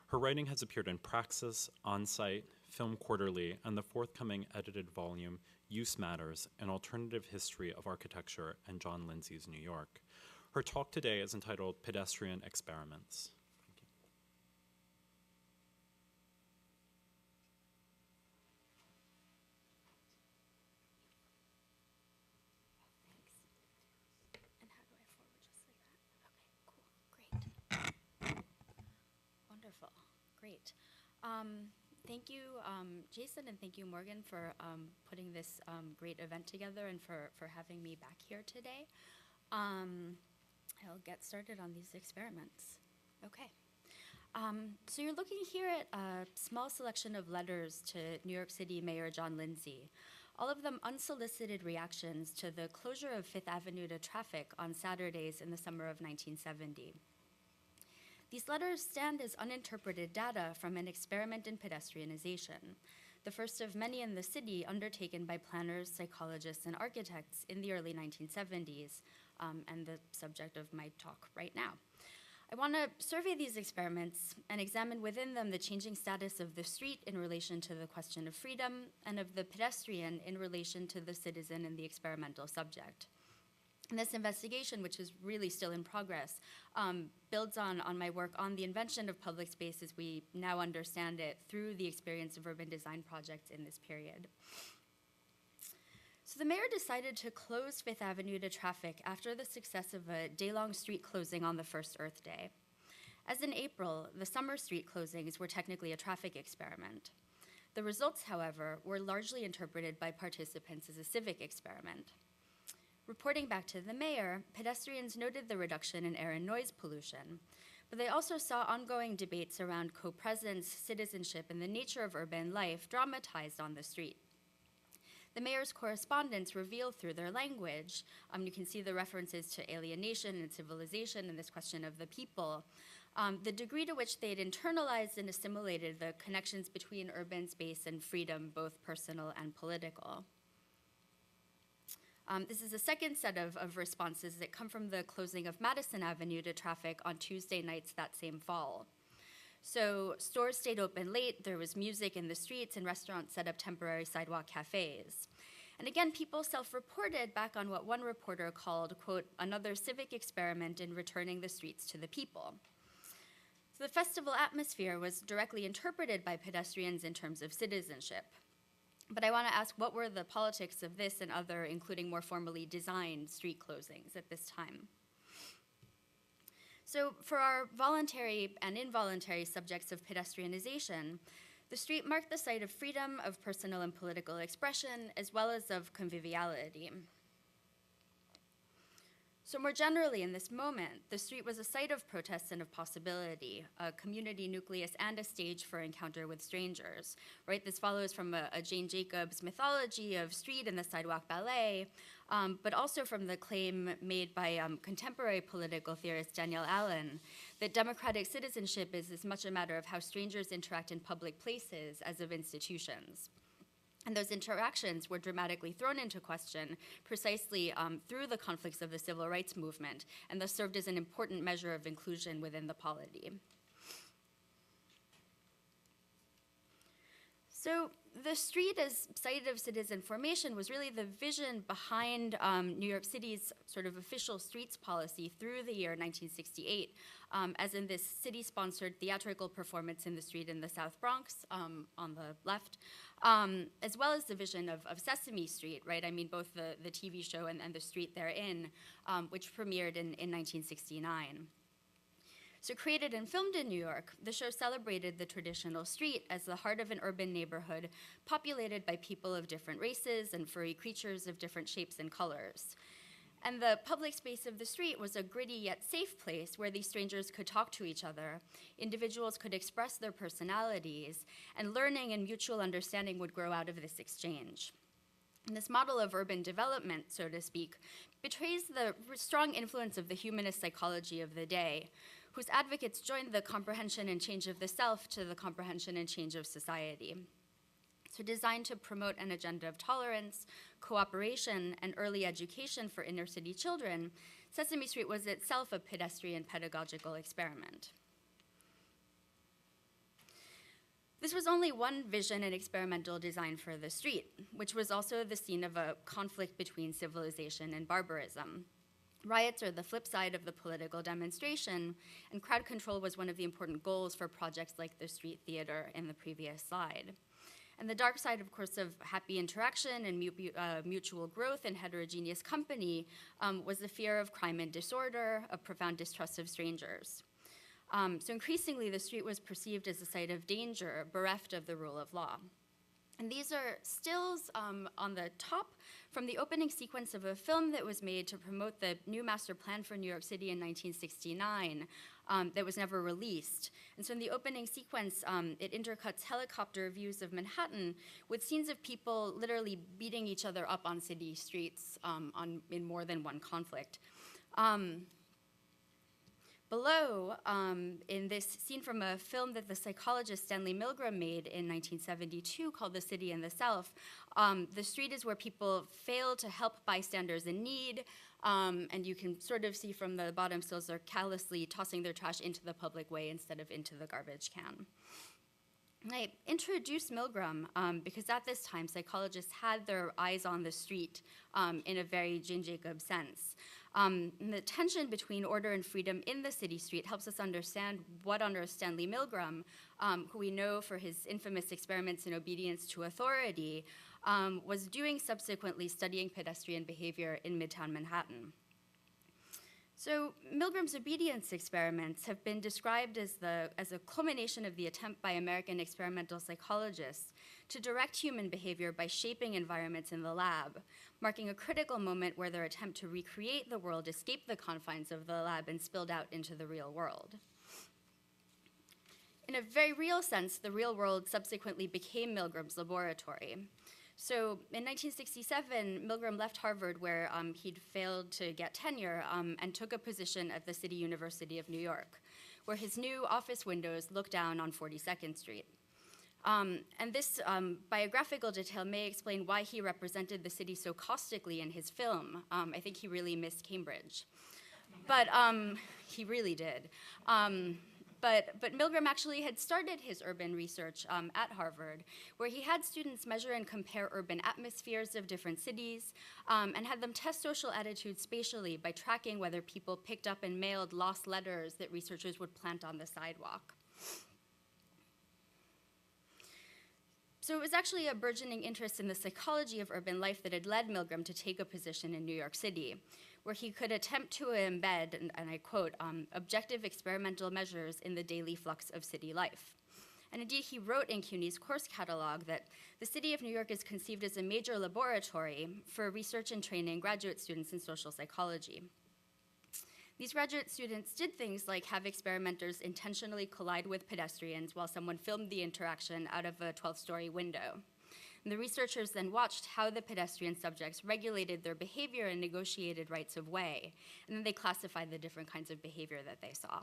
Her writing has appeared in Praxis, On-Site, Film Quarterly, and the forthcoming edited volume, Use Matters, An Alternative History of Architecture and John Lindsay's New York. Her talk today is entitled Pedestrian Experiments. Thank you. Great. Thank you, Jason, and thank you, Morgan, for putting this great event together and for having me back here today. I'll get started on these experiments. Okay. So you're looking here at a small selection of letters to New York City Mayor John Lindsay, all of them unsolicited reactions to the closure of Fifth Avenue to traffic on Saturdays in the summer of 1970. These letters stand as uninterpreted data from an experiment in pedestrianization, the first of many in the city undertaken by planners, psychologists, and architects in the early 1970s, and the subject of my talk right now. I want to survey these experiments and examine within them the changing status of the street in relation to the question of freedom and of the pedestrian in relation to the citizen and the experimental subject. And this investigation, which is really still in progress, builds on my work on the invention of public space as we now understand it through the experience of urban design projects in this period. So the mayor decided to close Fifth Avenue to traffic after the success of a day-long street closing on the first Earth Day. As in April, the summer street closings were technically a traffic experiment. The results, however, were largely interpreted by participants as a civic experiment. Reporting back to the mayor, pedestrians noted the reduction in air and noise pollution, but they also saw ongoing debates around co-presence, citizenship, and the nature of urban life dramatized on the street. The mayor's correspondence revealed through their language, you can see the references to alienation and civilization and this question of the people, the degree to which they had internalized and assimilated the connections between urban space and freedom, both personal and political. This is a second set of responses that come from the closing of Madison Avenue to traffic on Tuesday nights that same fall. So stores stayed open late, there was music in the streets, and restaurants set up temporary sidewalk cafes. And again, people self-reported back on what one reporter called, quote, another civic experiment in returning the streets to the people. So the festival atmosphere was directly interpreted by pedestrians in terms of citizenship. But I want to ask, what were the politics of this and other, including more formally designed street closings at this time? So for our voluntary and involuntary subjects of pedestrianization, the street marked the site of freedom, of personal and political expression, as well as of conviviality. So more generally in this moment, the street was a site of protest and of possibility, a community nucleus and a stage for encounter with strangers, right? This follows from a Jane Jacobs mythology of street and the sidewalk ballet, but also from the claim made by contemporary political theorist Danielle Allen that democratic citizenship is as much a matter of how strangers interact in public places as of institutions. And those interactions were dramatically thrown into question precisely through the conflicts of the civil rights movement, and thus served as an important measure of inclusion within the polity. So the street as site of citizen formation was really the vision behind New York City's sort of official streets policy through the year 1968, as in this city-sponsored theatrical performance in the street in the South Bronx on the left, as well as the vision of Sesame Street, right? I mean, both the TV show and the street therein, which premiered in 1969. So created and filmed in New York, the show celebrated the traditional street as the heart of an urban neighborhood populated by people of different races and furry creatures of different shapes and colors. And the public space of the street was a gritty yet safe place where these strangers could talk to each other, individuals could express their personalities, and learning and mutual understanding would grow out of this exchange. And this model of urban development, so to speak, betrays the strong influence of the humanist psychology of the day, whose advocates joined the comprehension and change of the self to the comprehension and change of society. So designed to promote an agenda of tolerance, cooperation, and early education for inner city children, Sesame Street was itself a pedestrian pedagogical experiment. This was only one vision and experimental design for the street, which was also the scene of a conflict between civilization and barbarism. Riots are the flip side of the political demonstration, and crowd control was one of the important goals for projects like the street theater in the previous slide. And the dark side, of course, of happy interaction and mutual growth and heterogeneous company was the fear of crime and disorder, a profound distrust of strangers. So increasingly, the street was perceived as a site of danger, bereft of the rule of law. And these are stills on the top from the opening sequence of a film that was made to promote the new master plan for New York City in 1969 that was never released. And so in the opening sequence, it intercuts helicopter views of Manhattan with scenes of people literally beating each other up on city streets in more than one conflict. Below, in this scene from a film that the psychologist Stanley Milgram made in 1972 called The City and the Self, the street is where people fail to help bystanders in need, and you can sort of see from the bottom stills they're callously tossing their trash into the public way instead of into the garbage can. I introduced Milgram because at this time psychologists had their eyes on the street in a very Jane Jacobs sense. And the tension between order and freedom in the city street helps us understand what under Stanley Milgram, who we know for his infamous experiments in obedience to authority, was doing subsequently studying pedestrian behavior in Midtown Manhattan. So Milgram's obedience experiments have been described as a culmination of the attempt by American experimental psychologists to direct human behavior by shaping environments in the lab, marking a critical moment where their attempt to recreate the world escaped the confines of the lab and spilled out into the real world. In a very real sense, the real world subsequently became Milgram's laboratory. So in 1967, Milgram left Harvard, where he'd failed to get tenure, and took a position at the City University of New York, where his new office windows look down on 42nd Street. And this biographical detail may explain why he represented the city so caustically in his film. I think he really missed Cambridge. But he really did. But Milgram actually had started his urban research at Harvard, where he had students measure and compare urban atmospheres of different cities, and had them test social attitudes spatially by tracking whether people picked up and mailed lost letters that researchers would plant on the sidewalk. So it was actually a burgeoning interest in the psychology of urban life that had led Milgram to take a position in New York City, where he could attempt to embed, and I quote, objective experimental measures in the daily flux of city life. And indeed, he wrote in CUNY's course catalog that the city of New York is conceived as a major laboratory for research and training graduate students in social psychology. These graduate students did things like have experimenters intentionally collide with pedestrians while someone filmed the interaction out of a 12th-story window. And the researchers then watched how the pedestrian subjects regulated their behavior and negotiated rights of way, and then they classified the different kinds of behavior that they saw.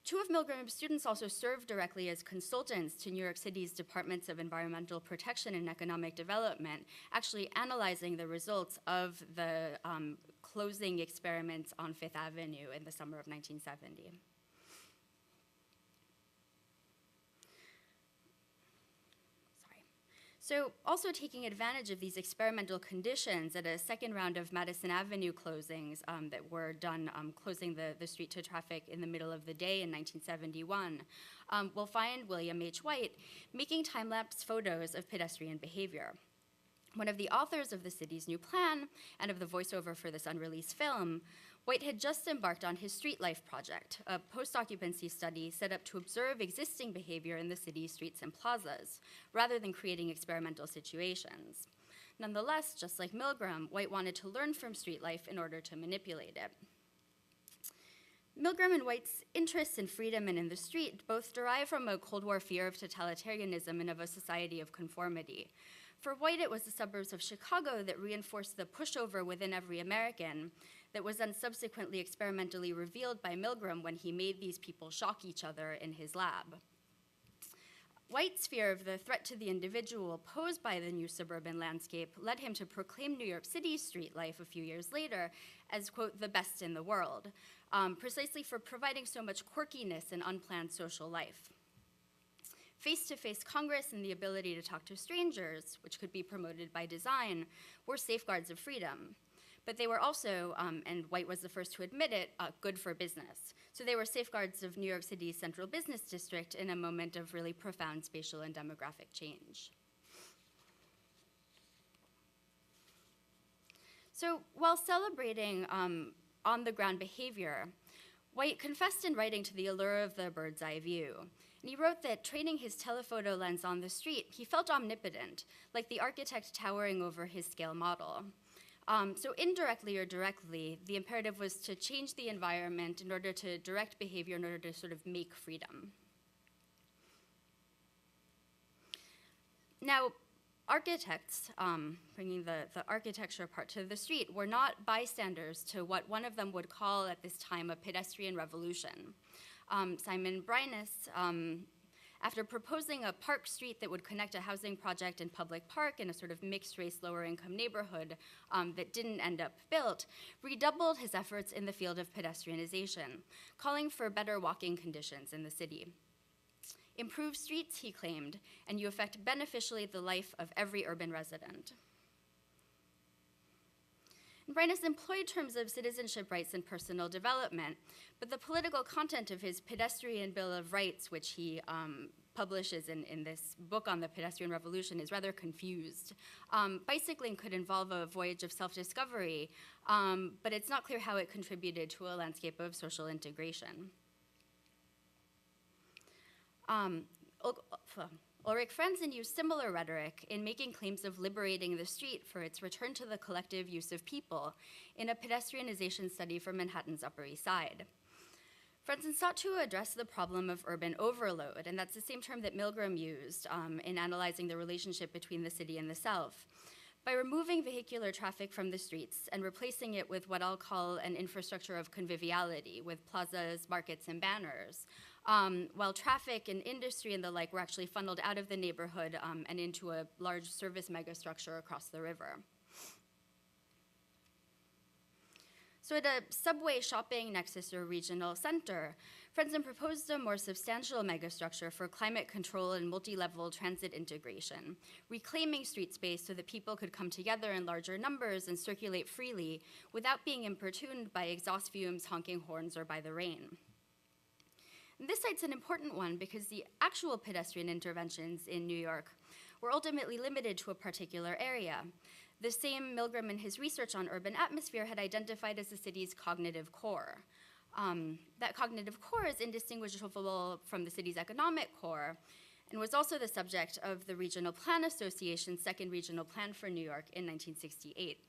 Two of Milgram's students also served directly as consultants to New York City's Departments of Environmental Protection and Economic Development, actually analyzing the results of the closing experiments on Fifth Avenue in the summer of 1970. So also taking advantage of these experimental conditions at a second round of Madison Avenue closings that were done closing the street to traffic in the middle of the day in 1971, we'll find William H. White making time-lapse photos of pedestrian behavior. One of the authors of the city's new plan and of the voiceover for this unreleased film, White had just embarked on his Street Life project, a post-occupancy study set up to observe existing behavior in the city's streets and plazas, rather than creating experimental situations. Nonetheless, just like Milgram, White wanted to learn from street life in order to manipulate it. Milgram and White's interests in freedom and in the street both derive from a Cold War fear of totalitarianism and of a society of conformity. For White, it was the suburbs of Chicago that reinforced the pushover within every American that was then subsequently experimentally revealed by Milgram when he made these people shock each other in his lab. White's fear of the threat to the individual posed by the new suburban landscape led him to proclaim New York City's street life a few years later as, quote, the best in the world, precisely for providing so much quirkiness and unplanned social life. Face-to-face Congress and the ability to talk to strangers, which could be promoted by design, were safeguards of freedom. But they were also, and White was the first to admit it, good for business. So they were safeguards of New York City's central business district in a moment of really profound spatial and demographic change. So while celebrating on-the-ground behavior, White confessed in writing to the allure of the bird's eye view. And he wrote that training his telephoto lens on the street, he felt omnipotent, like the architect towering over his scale model. So indirectly or directly, the imperative was to change the environment in order to direct behavior, in order to sort of make freedom. Now, architects, bringing the architecture part to the street, were not bystanders to what one of them would call at this time a pedestrian revolution. Simon Bryness, after proposing a park street that would connect a housing project and public park in a sort of mixed-race, lower-income neighborhood that didn't end up built, redoubled his efforts in the field of pedestrianization, calling for better walking conditions in the city. Improve streets, he claimed, and you affect beneficially the life of every urban resident. Bryness employed terms of citizenship rights and personal development, but the political content of his Pedestrian Bill of Rights, which he publishes in this book on the pedestrian revolution, is rather confused. Bicycling could involve a voyage of self-discovery, but it's not clear how it contributed to a landscape of social integration. Ulrich Frenzen used similar rhetoric in making claims of liberating the street for its return to the collective use of people in a pedestrianization study for Manhattan's Upper East Side. Frenzen sought to address the problem of urban overload, and that's the same term that Milgram used in analyzing the relationship between the city and the South, by removing vehicular traffic from the streets and replacing it with what I'll call an infrastructure of conviviality, with plazas, markets, and banners, while traffic and industry and the like were actually funneled out of the neighborhood and into a large service megastructure across the river. So at a subway shopping nexus or regional center, Frenzen proposed a more substantial megastructure for climate control and multi-level transit integration, reclaiming street space so that people could come together in larger numbers and circulate freely without being importuned by exhaust fumes, honking horns, or by the rain. And this site's an important one because the actual pedestrian interventions in New York were ultimately limited to a particular area. The same Milgram in his research on urban atmosphere had identified as the city's cognitive core. That cognitive core is indistinguishable from the city's economic core and was also the subject of the Regional Plan Association's second regional plan for New York in 1968.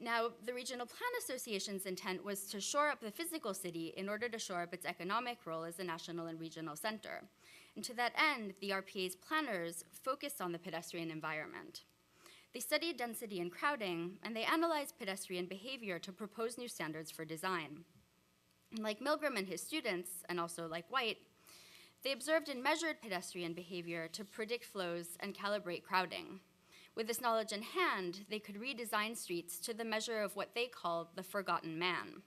Now, the Regional Plan Association's intent was to shore up the physical city in order to shore up its economic role as a national and regional center. And to that end, the RPA's planners focused on the pedestrian environment. They studied density and crowding, and they analyzed pedestrian behavior to propose new standards for design. And like Milgram and his students, and also like White, they observed and measured pedestrian behavior to predict flows and calibrate crowding. With this knowledge in hand, they could redesign streets to the measure of what they called the forgotten man.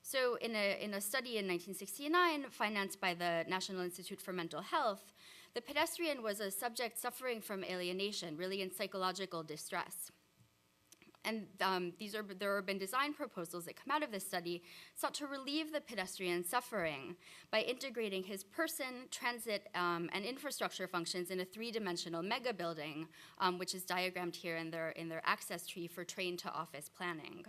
So in a study in 1969, financed by the National Institute for Mental Health, the pedestrian was a subject suffering from alienation, really in psychological distress. And the urban design proposals that come out of this study sought to relieve the pedestrian's suffering by integrating his person, transit, and infrastructure functions in a three-dimensional mega building, which is diagrammed here in their access tree for train to office planning.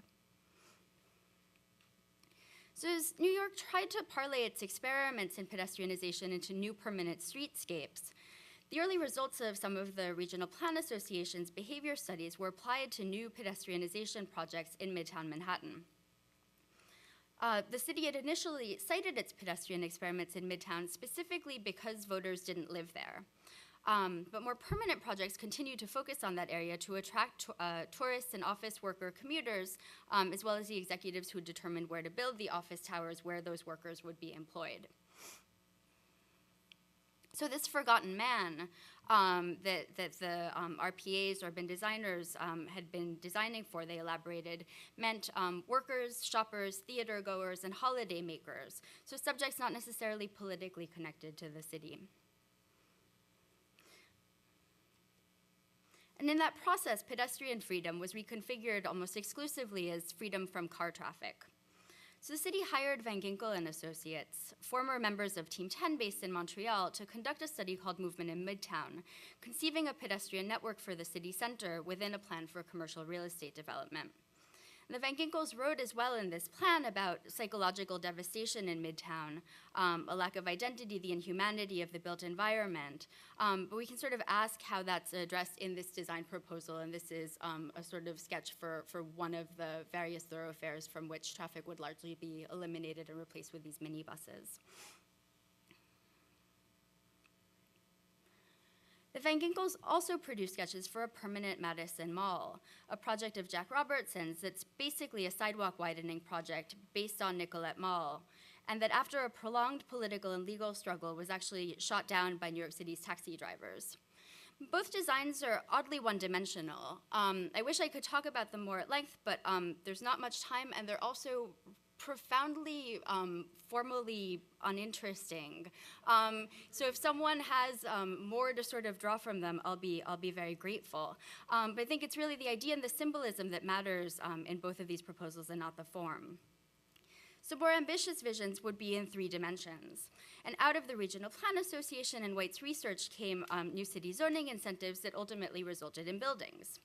So as New York tried to parlay its experiments in pedestrianization into new permanent streetscapes, the early results of some of the Regional Plan Association's behavior studies were applied to new pedestrianization projects in Midtown Manhattan. The city had initially cited its pedestrian experiments in Midtown specifically because voters didn't live there. But more permanent projects continued to focus on that area to attract tourists and office worker commuters, as well as the executives who determined where to build the office towers where those workers would be employed. So this forgotten man that the RPA's urban designers had been designing for, they elaborated, meant workers, shoppers, theater goers, and holiday makers, so subjects not necessarily politically connected to the city. And in that process, pedestrian freedom was reconfigured almost exclusively as freedom from car traffic. So the city hired Van Ginkel and Associates, former members of Team 10 based in Montreal, to conduct a study called Movement in Midtown, conceiving a pedestrian network for the city center within a plan for commercial real estate development. And the Van Ginkels wrote as well in this plan about psychological devastation in Midtown, a lack of identity, the inhumanity of the built environment. But we can sort of ask how that's addressed in this design proposal, and this is a sort of sketch for one of the various thoroughfares from which traffic would largely be eliminated and replaced with these minibuses. The Van Ginkels also produced sketches for a permanent Madison Mall, a project of Jack Robertson's that's basically a sidewalk widening project based on Nicollet Mall, and that after a prolonged political and legal struggle was actually shot down by New York City's taxi drivers. Both designs are oddly one-dimensional. I wish I could talk about them more at length, but there's not much time, and they're also profoundly formally uninteresting. So if someone has more to sort of draw from them, I'll be very grateful. But I think it's really the idea and the symbolism that matters in both of these proposals and not the form. So more ambitious visions would be in 3 dimensions. And out of the Regional Plan Association and White's research came new city zoning incentives that ultimately resulted in buildings.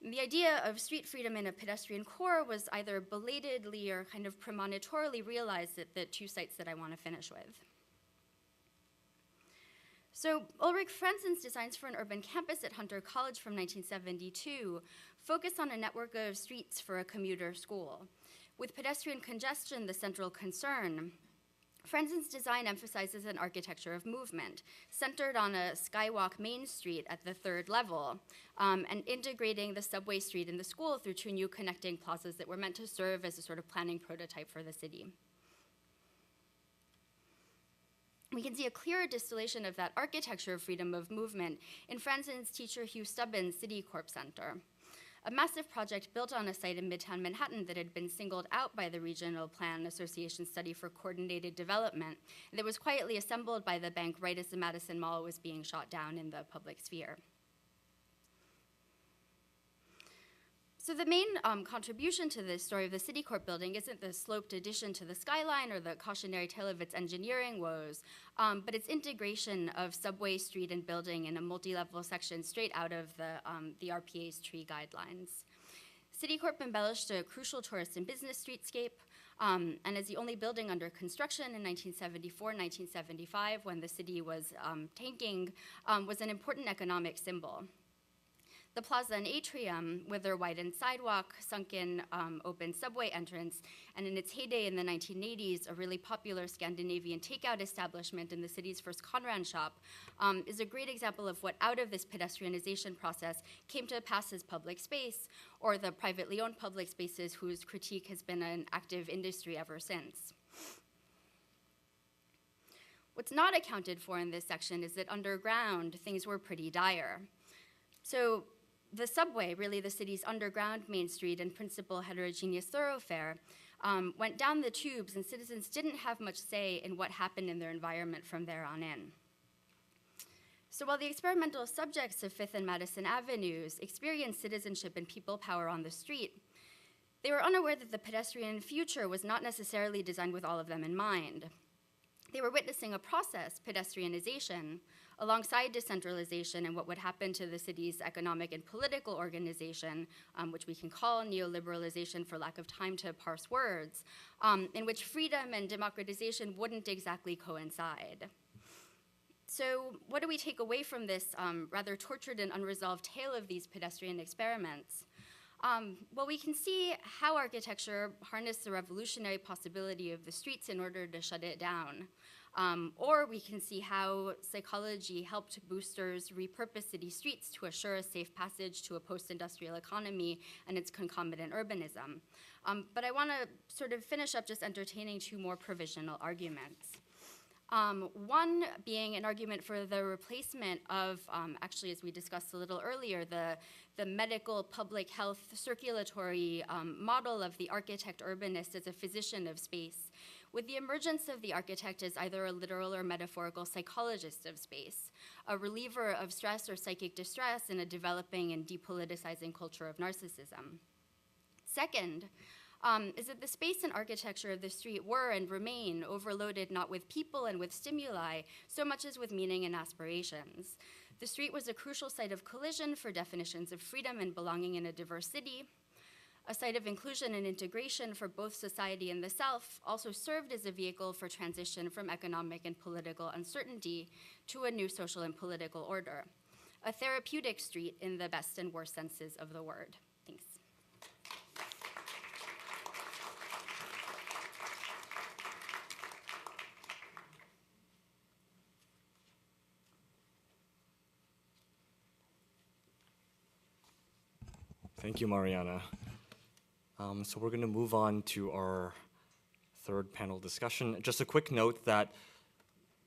And the idea of street freedom in a pedestrian core was either belatedly or kind of premonitorily realized at the 2 sites that I want to finish with. So Ulrich Frenzen's designs for an urban campus at Hunter College from 1972 focus on a network of streets for a commuter school. With pedestrian congestion the central concern, Frenzen's design emphasizes an architecture of movement, centered on a skywalk main street at the 3rd level, and integrating the subway street and the school through 2 new connecting plazas that were meant to serve as a sort of planning prototype for the city. We can see a clearer distillation of that architecture of freedom of movement in Frenzen's teacher Hugh Stubbins' City Corp Center, a massive project built on a site in Midtown Manhattan that had been singled out by the Regional Plan Association study for coordinated development, that was quietly assembled by the bank right as the Madison Mall was being shot down in the public sphere. So the main contribution to the story of the City Corp building isn't the sloped addition to the skyline or the cautionary tale of its engineering woes, but its integration of subway, street, and building in a multi-level section straight out of the RPA's tree guidelines. City Corp embellished a crucial tourist and business streetscape, and as the only building under construction in 1974-1975, when the city was tanking, was an important economic symbol. The plaza and atrium, with their widened sidewalk, sunken open subway entrance, and in its heyday in the 1980s, a really popular Scandinavian takeout establishment in the city's first Conran shop, is a great example of what out of this pedestrianization process came to pass as public space, or the privately owned public spaces whose critique has been an active industry ever since. What's not accounted for in this section is that underground, things were pretty dire. So the subway, really the city's underground main street and principal heterogeneous thoroughfare, went down the tubes, and citizens didn't have much say in what happened in their environment from there on in. So while the experimental subjects of 5th and Madison Avenues experienced citizenship and people power on the street, they were unaware that the pedestrian future was not necessarily designed with all of them in mind. They were witnessing a process, pedestrianization, alongside decentralization and what would happen to the city's economic and political organization, which we can call neoliberalization for lack of time to parse words, in which freedom and democratization wouldn't exactly coincide. So what do we take away from this rather tortured and unresolved tale of these pedestrian experiments? Well, we can see how architecture harnessed the revolutionary possibility of the streets in order to shut it down. Or we can see how psychology helped boosters repurpose city streets to assure a safe passage to a post-industrial economy and its concomitant urbanism. But I want to sort of finish up just entertaining 2 more provisional arguments. One being an argument for the replacement of, actually, as we discussed a little earlier, the medical public health circulatory model of the architect urbanist as a physician of space, with the emergence of the architect as either a literal or metaphorical psychologist of space, a reliever of stress or psychic distress in a developing and depoliticizing culture of narcissism. Second, is that the space and architecture of the street were and remain overloaded not with people and with stimuli, so much as with meaning and aspirations. The street was a crucial site of collision for definitions of freedom and belonging in a diverse city, A site of inclusion and integration for both society and the Self also served as a vehicle for transition from economic and political uncertainty to a new social and political order. A therapeutic street in the best and worst senses of the word. Thanks. Thank you, Mariana. So we're going to move on to our third panel discussion. Just a quick note that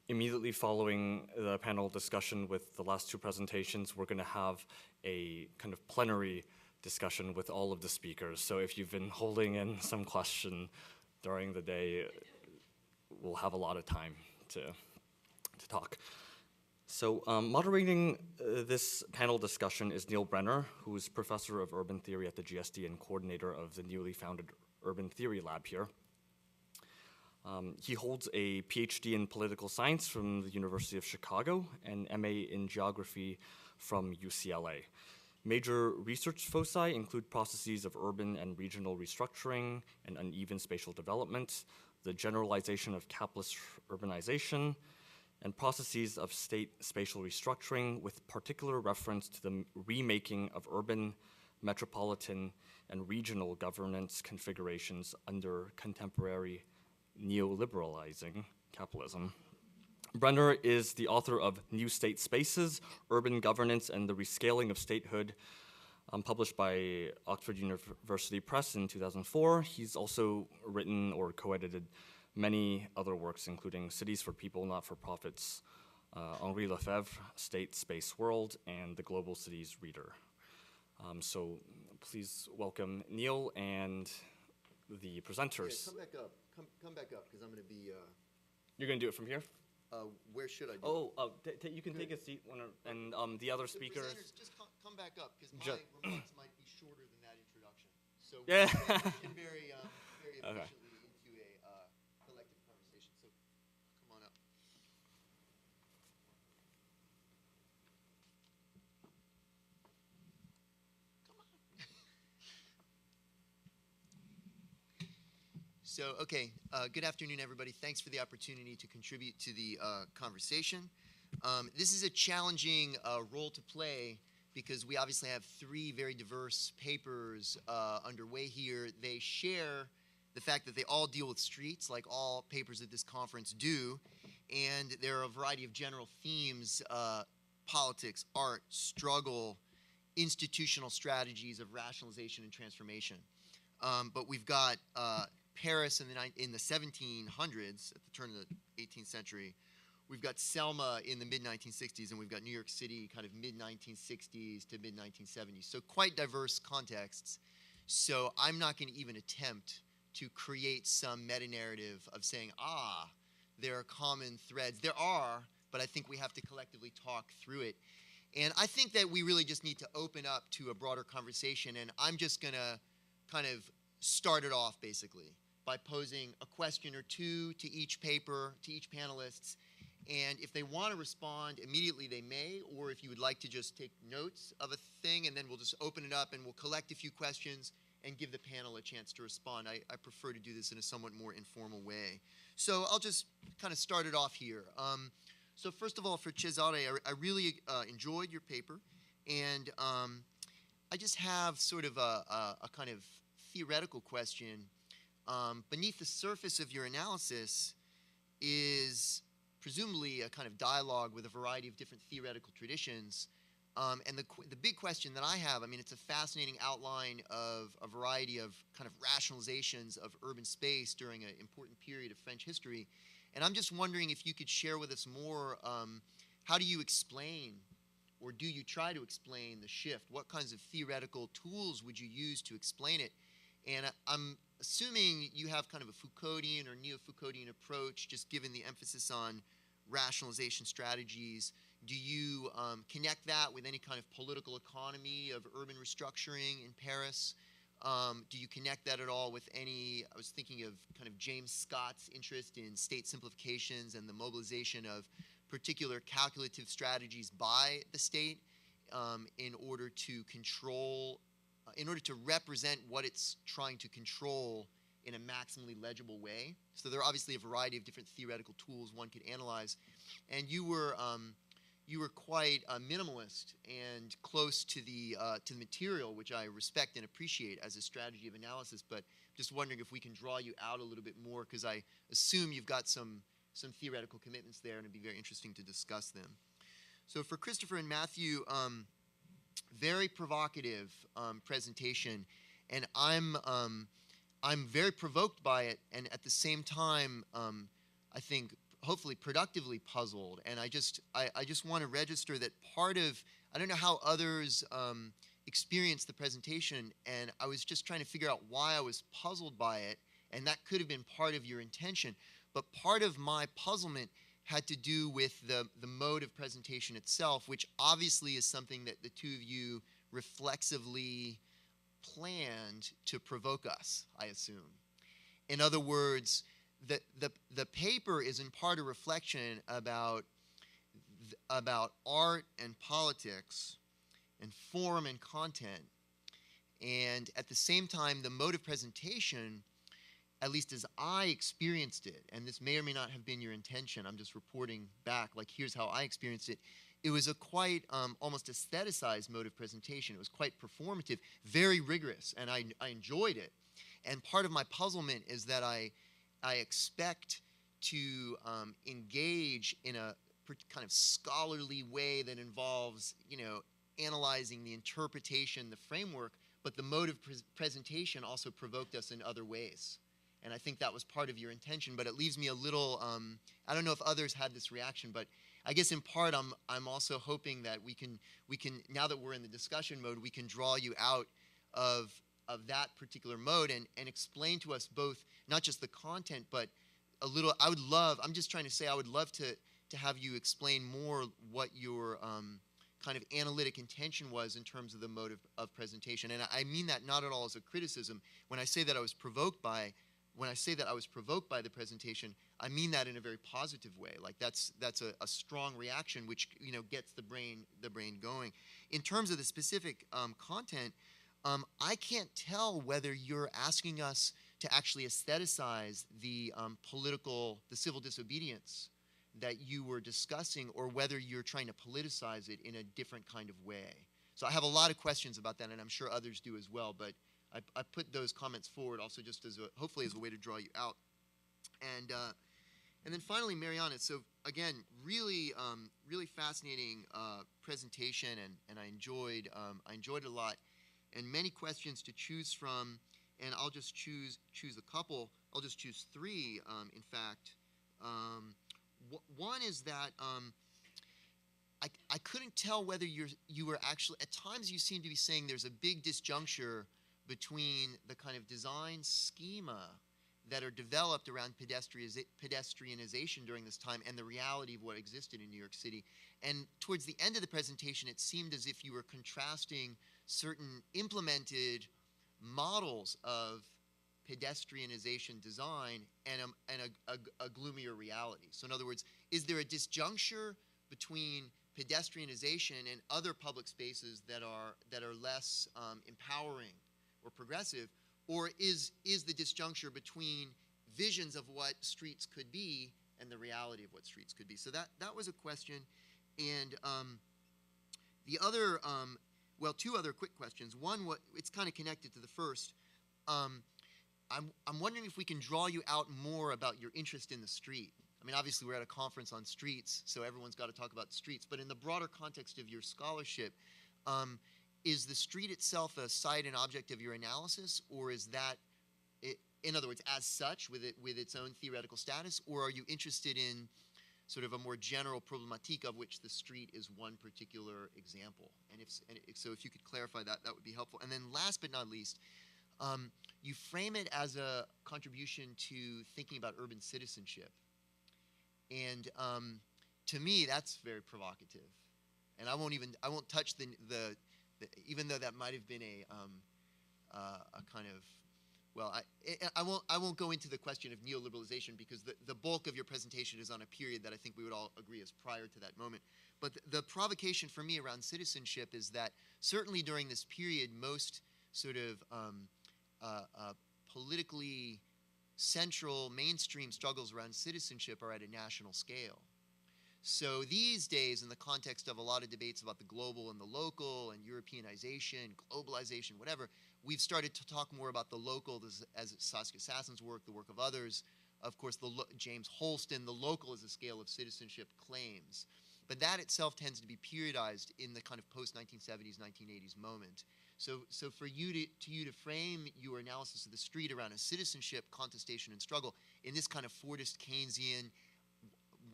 immediately following the panel discussion with the last two presentations, we're going to have a kind of plenary discussion with all of the speakers. So if you've been holding in some question during the day, we'll have a lot of time to talk. So moderating this panel discussion is Neil Brenner, who is professor of urban theory at the GSD and coordinator of the newly founded Urban Theory Lab here. He holds a PhD in political science from the University of Chicago and MA in geography from UCLA. Major research foci include processes of urban and regional restructuring and uneven spatial development, the generalization of capitalist urbanization, and processes of state spatial restructuring with particular reference to the remaking of urban, metropolitan, and regional governance configurations under contemporary neoliberalizing capitalism. Brenner is the author of New State Spaces, Urban Governance and the Rescaling of Statehood, published by Oxford University Press in 2004. He's also written or co-edited many other works, including Cities for People, Not for Profits, Henri Lefebvre, State, Space, World, and The Global Cities Reader. So please welcome Neil and the presenters. Yeah, come back up. Come back up, because I'm going to be... You're going to do it from here? Where should I do it? You can take a seat, and the other speakers... The presenters, just come back up, because my remarks might be shorter than that introduction. So Yeah. we can very efficiently Okay. into a collective conversation. So come on up. So, okay, good afternoon, everybody. Thanks for the opportunity to contribute to the conversation. This is a challenging role to play because we obviously have three very diverse papers underway here. They share the fact that they all deal with streets, like all papers at this conference do, and there are a variety of general themes, politics, art, struggle, institutional strategies of rationalization and transformation. But we've got Paris in the 1700s, at the turn of the 18th century. We've got Selma in the mid-1960s, and we've got New York City kind of mid-1960s to mid-1970s. So quite diverse contexts. So I'm not going to even attempt to create some meta-narrative of saying, there are common threads. There are, but I think we have to collectively talk through it. And I think that we really just need to open up to a broader conversation, and I'm just going to kind of start it off, basically, by posing a question or two to each paper, to each panelists. And if they want to respond immediately, they may, or if you would like to just take notes of a thing, and then we'll just open it up and we'll collect a few questions and give the panel a chance to respond. I prefer to do this in a somewhat more informal way. So I'll just kind of start it off here. So first of all, for Cesare, I really enjoyed your paper, and I just have sort of a kind of theoretical question. Beneath the surface of your analysis is presumably a kind of dialogue with a variety of different theoretical traditions. And the big question that I have, I mean, it's a fascinating outline of a variety of kind of rationalizations of urban space during an important period of French history. And I'm just wondering if you could share with us more, how do you explain, or do you try to explain the shift? What kinds of theoretical tools would you use to explain it? And I'm assuming you have kind of a Foucauldian or neo-Foucauldian approach, just given the emphasis on rationalization strategies. Do you connect that with any kind of political economy of urban restructuring in Paris? Do you connect that at all with any, I was thinking of kind of James Scott's interest in state simplifications and the mobilization of particular calculative strategies by the state in order to control in order to represent what it's trying to control in a maximally legible way. So there are obviously a variety of different theoretical tools one could analyze, and you were quite minimalist and close to the material, which I respect and appreciate as a strategy of analysis. But just wondering if we can draw you out a little bit more, because I assume you've got some theoretical commitments there, and it'd be very interesting to discuss them. So for Christopher and Matthew, very provocative presentation, and I'm very provoked by it, and at the same time, I think hopefully productively puzzled. And I just want to register that part of, I don't know how others experienced the presentation, and I was just trying to figure out why I was puzzled by it, and that could have been part of your intention. But part of my puzzlement had to do with the mode of presentation itself, which obviously is something that the two of you reflexively planned to provoke us, I assume. In other words, the paper is in part a reflection about art and politics and form and content. And at the same time, the mode of presentation, at least as I experienced it, and this may or may not have been your intention, I'm just reporting back, like here's how I experienced it. It was a quite almost aestheticized mode of presentation. It was quite performative, very rigorous, and I enjoyed it. And part of my puzzlement is that I expect to engage in a kind of scholarly way that involves, analyzing the interpretation, the framework, but the mode of presentation also provoked us in other ways. And I think that was part of your intention, but it leaves me a little, I don't know if others had this reaction, but I guess in part I'm also hoping that we can, now that we're in the discussion mode, we can draw you out of that particular mode and explain to us both, not just the content, but a little, I'm just trying to say I would love to have you explain more what your kind of analytic intention was in terms of the mode of presentation. And I mean that not at all as a criticism. When I say that I was provoked by the presentation, I mean that in a very positive way. Like that's a strong reaction, which gets the brain going. In terms of the specific content, I can't tell whether you're asking us to actually aestheticize the civil disobedience that you were discussing, or whether you're trying to politicize it in a different kind of way. So I have a lot of questions about that, and I'm sure others do as well, but I put those comments forward also just as hopefully as a way to draw you out. And then finally, Mariana, so again, really fascinating presentation, and I enjoyed it a lot, and many questions to choose from, and I'll just choose a couple. I'll just choose three, in fact. One is that I couldn't tell whether you were actually, at times you seem to be saying there's a big disjuncture between the kind of design schema that are developed around pedestrianization during this time and the reality of what existed in New York City. And towards the end of the presentation, it seemed as if you were contrasting certain implemented models of pedestrianization design and a gloomier reality. So in other words, is there a disjuncture between pedestrianization and other public spaces that are less empowering or progressive, or is the disjuncture between visions of what streets could be and the reality of what streets could be? So that was a question. And the other, two other quick questions. One, it's kind of connected to the first. I'm wondering if we can draw you out more about your interest in the street. I mean, obviously we're at a conference on streets, so everyone's got to talk about streets, but in the broader context of your scholarship, is the street itself a site and object of your analysis, or is that, in other words, as such, with its own theoretical status, or are you interested in sort of a more general problematique of which the street is one particular example? And if so, if you could clarify that, that would be helpful. And then last but not least, you frame it as a contribution to thinking about urban citizenship. And to me, that's very provocative. And I won't touch the even though that might have been a kind of, well, I won't go into the question of neoliberalization, because the bulk of your presentation is on a period that I think we would all agree is prior to that moment. But the provocation for me around citizenship is that certainly during this period, most sort of politically central mainstream struggles around citizenship are at a national scale. So these days, in the context of a lot of debates about the global and the local and Europeanization, globalization, whatever, we've started to talk more about the local as Saskia Sassen's work, the work of others. Of course, James Holston, the local is a scale of citizenship claims. But that itself tends to be periodized in the kind of post-1970s, 1980s moment. So for you to frame your analysis of the street around a citizenship contestation and struggle in this kind of Fordist Keynesian,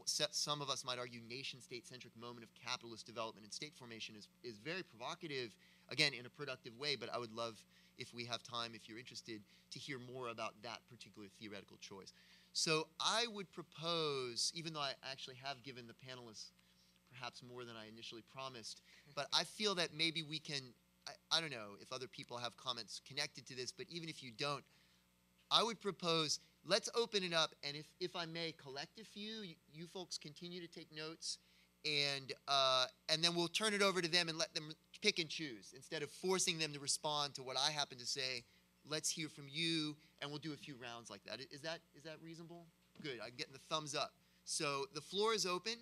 some of us might argue nation-state-centric moment of capitalist development and state formation is very provocative, again, in a productive way, but I would love, if we have time, if you're interested, to hear more about that particular theoretical choice. So I would propose, even though I actually have given the panelists perhaps more than I initially promised, but I feel that maybe we can, I don't know if other people have comments connected to this, but even if you don't, I would propose, let's open it up, and if I may, collect a few. You folks continue to take notes, and then we'll turn it over to them and let them pick and choose. Instead of forcing them to respond to what I happen to say, let's hear from you, and we'll do a few rounds like that. Is that reasonable? Good, I'm getting the thumbs up. So the floor is open.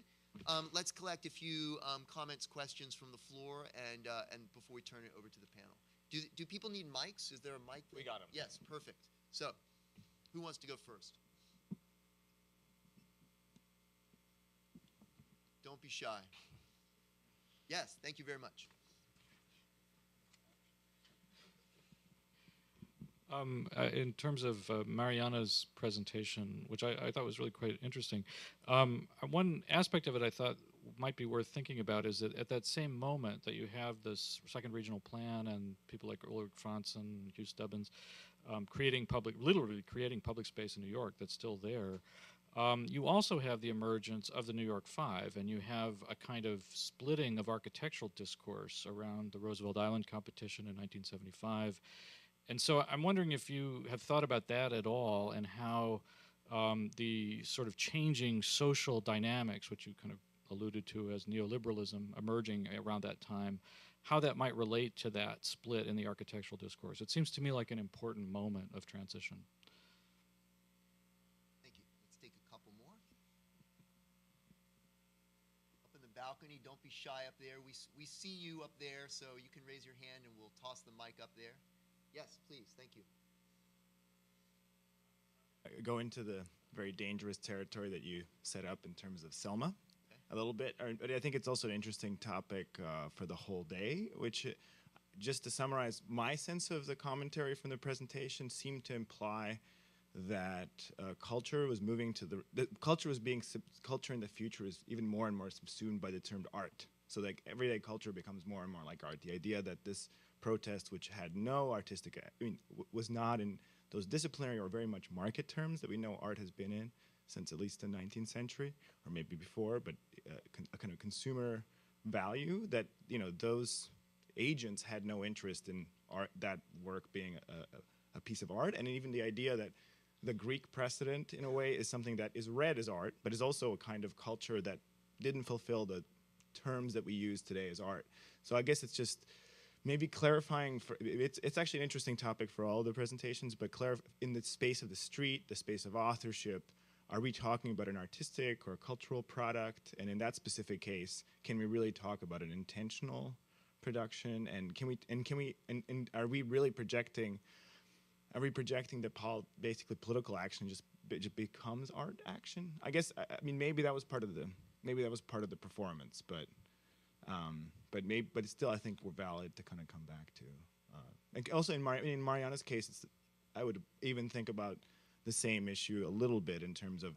Let's collect a few comments, questions from the floor, and before we turn it over to the panel. Do people need mics? Is there a mic? We got 'em. Yes, perfect. So, who wants to go first? Don't be shy. Yes, thank you very much. In terms of Mariana's presentation, which I thought was really quite interesting, one aspect of it I thought might be worth thinking about is that at that same moment that you have this second regional plan and people like Ulrich Franzen, Hugh Stubbins, literally creating public space in New York that's still there, you also have the emergence of the New York Five, and you have a kind of splitting of architectural discourse around the Roosevelt Island competition in 1975. And so I'm wondering if you have thought about that at all, and how the sort of changing social dynamics, which you kind of alluded to as neoliberalism emerging around that time, how that might relate to that split in the architectural discourse. It seems to me like an important moment of transition. Thank you. Let's take a couple more. Up in the balcony, don't be shy up there. We see you up there, so you can raise your hand and we'll toss the mic up there. Yes, please. Thank you. Go into the very dangerous territory that you set up in terms of Selma a little bit. But I think it's also an interesting topic for the whole day, which, just to summarize, my sense of the commentary from the presentation seemed to imply that culture was moving to culture in the future is even more and more subsumed by the term art. So like everyday culture becomes more and more like art. The idea that this protest, which had no artistic, was not in those disciplinary or very much market terms that we know art has been in since at least the 19th century, or maybe before, but a kind of consumer value that, those agents had no interest in art, that work being a piece of art. And even the idea that the Greek precedent, in a way, is something that is read as art, but is also a kind of culture that didn't fulfill the terms that we use today as art. So I guess it's just maybe clarifying, it's actually an interesting topic for all the presentations, but in the space of the street, the space of authorship, are we talking about an artistic or cultural product? And in that specific case, can we really talk about an intentional production? And are we really projecting? Are we projecting that basically political action just becomes art action? I guess maybe that was part of the performance, but still I think we're valid to kind of come back to. And also in Mariana's case, I would even think about the same issue a little bit in terms of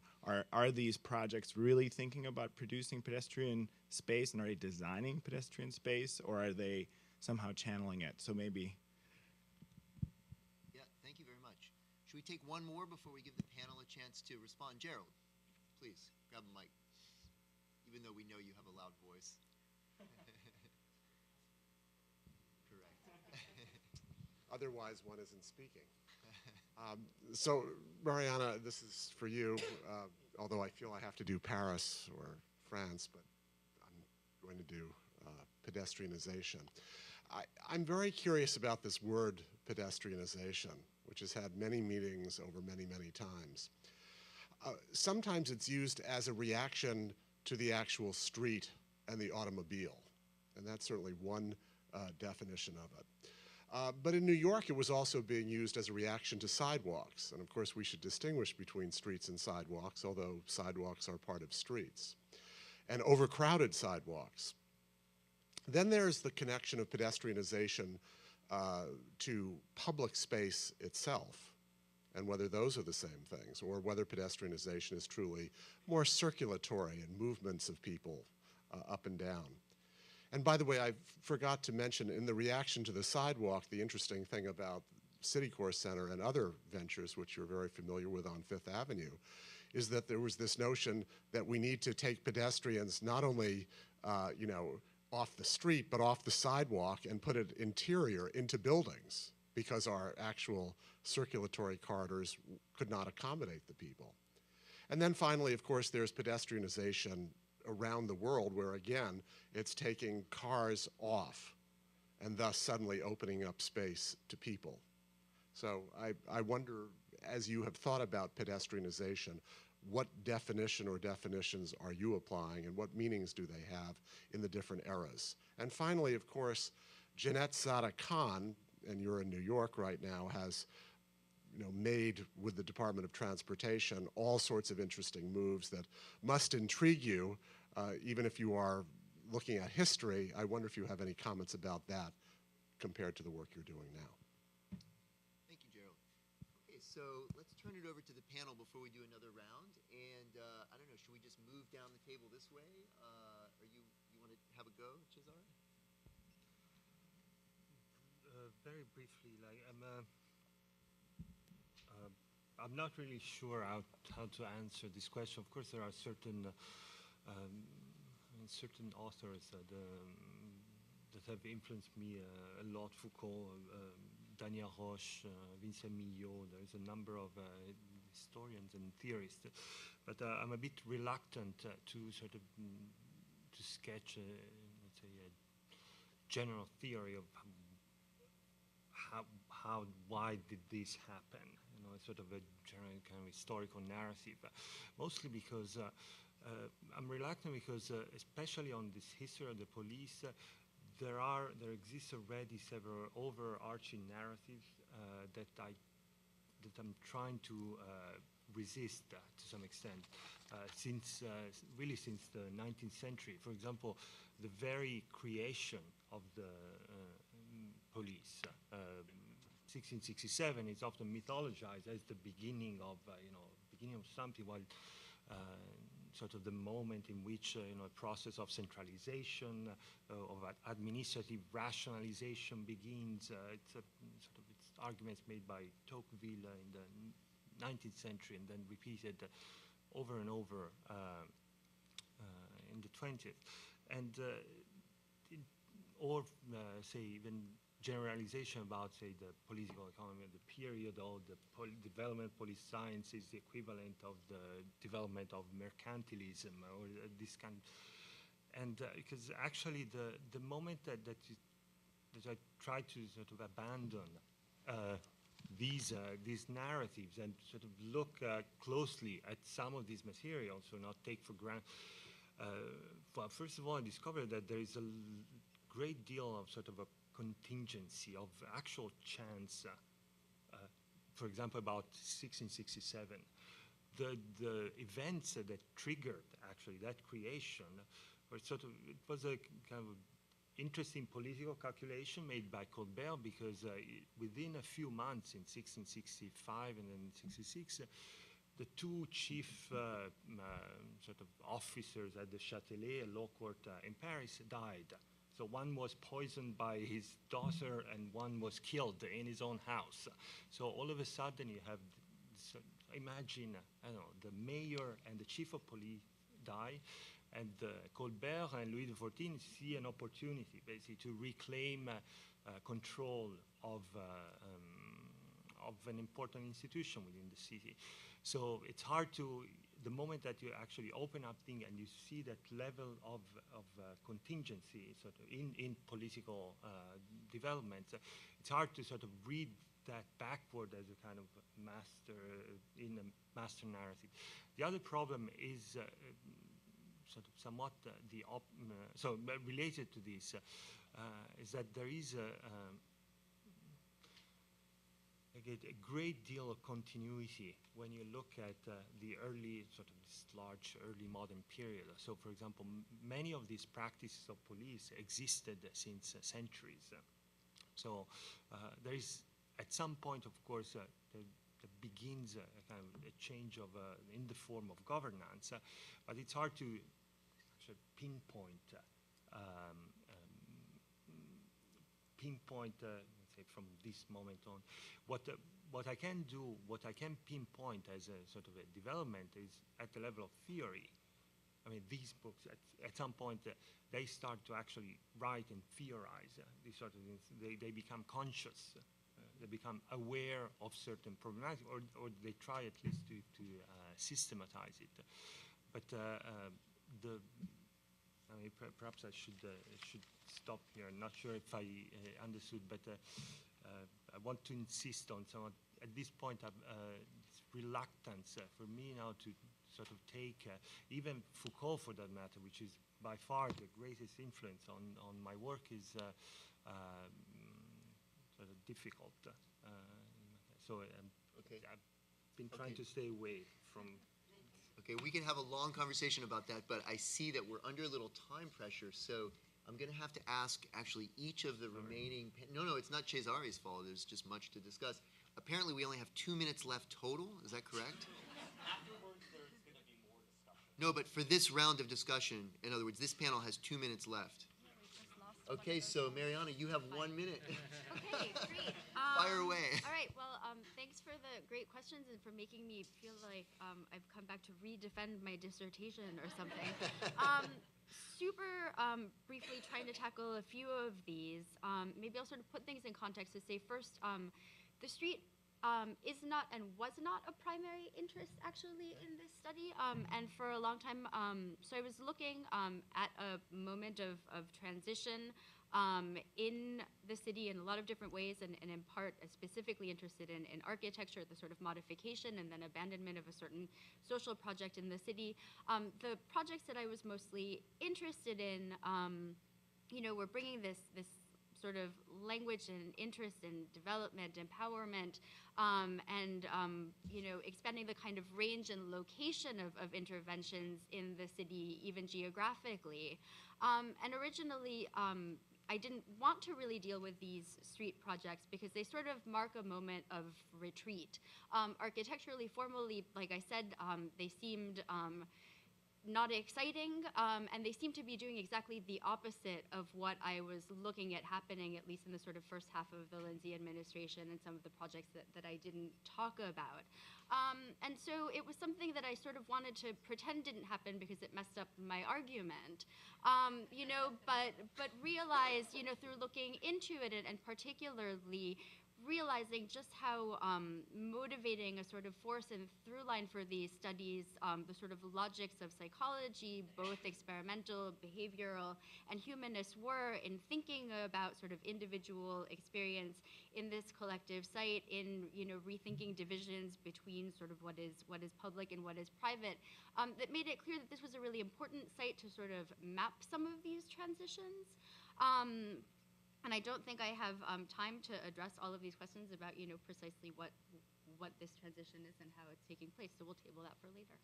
are these projects really thinking about producing pedestrian space, and are they designing pedestrian space, or are they somehow channeling it? So maybe. Yeah, thank you very much. Should we take one more before we give the panel a chance to respond? Gerald, please grab a mic, even though we know you have a loud voice. Correct. Otherwise, one isn't speaking. So, Mariana, this is for you, although I feel I have to do Paris or France, but I'm going to do pedestrianization. I'm very curious about this word pedestrianization, which has had many meanings over many, many times. Sometimes it's used as a reaction to the actual street and the automobile, and that's certainly one definition of it. But in New York, it was also being used as a reaction to sidewalks, and of course we should distinguish between streets and sidewalks, although sidewalks are part of streets, and overcrowded sidewalks. Then there's the connection of pedestrianization to public space itself, and whether those are the same things, or whether pedestrianization is truly more circulatory in movements of people up and down. And by the way, I forgot to mention in the reaction to the sidewalk, the interesting thing about Citicorps Center and other ventures, which you're very familiar with on Fifth Avenue, is that there was this notion that we need to take pedestrians not only, off the street, but off the sidewalk and put it interior into buildings, because our actual circulatory corridors could not accommodate the people. And then finally, of course, there's pedestrianization around the world where, again, it's taking cars off and thus suddenly opening up space to people. So I wonder, as you have thought about pedestrianization, what definition or definitions are you applying, and what meanings do they have in the different eras? And finally, of course, Jeanette Zada Khan, and you're in New York right now, has made with the Department of Transportation all sorts of interesting moves that must intrigue you, even if you are looking at history. I wonder if you have any comments about that compared to the work you're doing now. Thank you, Gerald. Okay, so let's turn it over to the panel before we do another round. And I don't know, should we just move down the table this way? Or you want to have a go, Cesare? Very briefly, I'm not really sure how to answer this question. Of course, there are certain authors that have influenced me a lot: Foucault, Daniel Roche, Vincent Millot. There's a number of historians and theorists, but I'm a bit reluctant to sort of to sketch, let's say, a general theory of why did this happen? Sort of a general kind of historical narrative. Mostly because I'm reluctant because, especially on this history of the police, there exists already several overarching narratives that I'm trying to resist to some extent since the 19th century. For example, the very creation of the police. 1667 is often mythologized as the beginning of something, while sort of the moment in which a process of centralization, of administrative rationalization begins. It's arguments made by Tocqueville in the 19th century and then repeated over and over in the 20th, and say even generalization about, say, the political economy of the period, or the development police science is the equivalent of the development of mercantilism, or this kind. And because actually the moment that I try to sort of abandon these narratives and sort of look closely at some of these materials, so not take for granted. Well, first of all, I discovered that there is a great deal of sort of a contingency of actual chance. For example, about 1667, the events that triggered actually that creation were it was a kind of interesting political calculation made by Colbert, because within a few months in 1665 and then 66, the two chief sort of officers at the Châtelet, a law court in Paris, died. So one was poisoned by his daughter, and one was killed in his own house. So all of a sudden you have, imagine, I don't know, the mayor and the chief of police die, and Colbert and Louis XIV see an opportunity, basically, to reclaim control of an important institution within the city. So it's hard to the moment that you actually open up things and you see that level of contingency sort of in political developments, it's hard to sort of read that backward as a kind of master in a master narrative. The other problem is sort of somewhat related to this is that there is a great deal of continuity when you look at the early, sort of this large early modern period. So, for example, many of these practices of police existed since centuries. So there is, at some point, of course, there begins a kind of a change of in the form of governance, but it's hard to actually pinpoint let's say from this moment on. What I can do, what I can pinpoint as a sort of a development is at the level of theory. I mean, these books, at some point, they start to actually write and theorize these sort of things. They become conscious. They become aware of certain problematics, or they try at least to systematize it. But I mean, perhaps I should stop here. I'm not sure if I understood, but I want to insist on some. At this point, this reluctance for me now to sort of take even Foucault, for that matter, which is by far the greatest influence on my work, is sort of difficult. So Okay. I've been trying to stay away from. Okay, we can have a long conversation about that, but I see that we're under a little time pressure, so I'm going to have to ask actually each of the remaining. No, it's not Cesare's fault. There's just much to discuss. Apparently, we only have 2 minutes left total. Is that correct? Afterwards, there's going to be more discussion. No, but for this round of discussion, in other words, this panel has 2 minutes left. Okay, so Mariana, you have 1 minute. Okay, great. Fire away. All right, well, thanks for the great questions and for making me feel like I've come back to redefend my dissertation or something. Super briefly trying to tackle a few of these. Maybe I'll sort of put things in context to say first, the street is not and was not a primary interest actually in this study, and for a long time, so I was looking at a moment of transition in the city in a lot of different ways, and in part specifically interested in architecture, the sort of modification and then abandonment of a certain social project in the city. The projects that I was mostly interested in, were bringing this sort of language and interest in development, empowerment, and expanding the kind of range and location of interventions in the city, even geographically. And originally, I didn't want to really deal with these street projects because they sort of mark a moment of retreat. Architecturally, formally, like I said, they seemed not exciting, and they seem to be doing exactly the opposite of what I was looking at happening, at least in the sort of first half of the Lindsay administration and some of the projects that I didn't talk about. And so it was something that I sort of wanted to pretend didn't happen because it messed up my argument, but realize, through looking into it and particularly realizing just how motivating a sort of force and through line for these studies, the sort of logics of psychology, both experimental, behavioral, and humanist were in thinking about sort of individual experience in this collective site, in rethinking divisions between sort of what is public and what is private, that made it clear that this was a really important site to sort of map some of these transitions. And I don't think I have time to address all of these questions about, precisely what this transition is and how it's taking place. So we'll table that for later.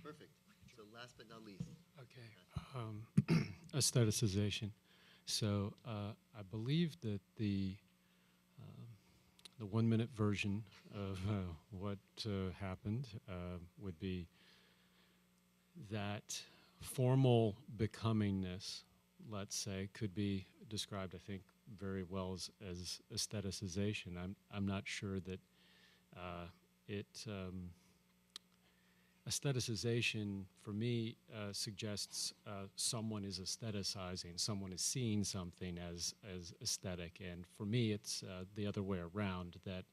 Perfect. So last but not least. Okay. Aestheticization. So I believe that the 1 minute version of what happened would be that formal becomingness, let's say, could be described, I think, very well as aestheticization. I'm not sure that aestheticization, for me, suggests someone is aestheticizing, someone is seeing something as aesthetic, and for me, it's the other way around, that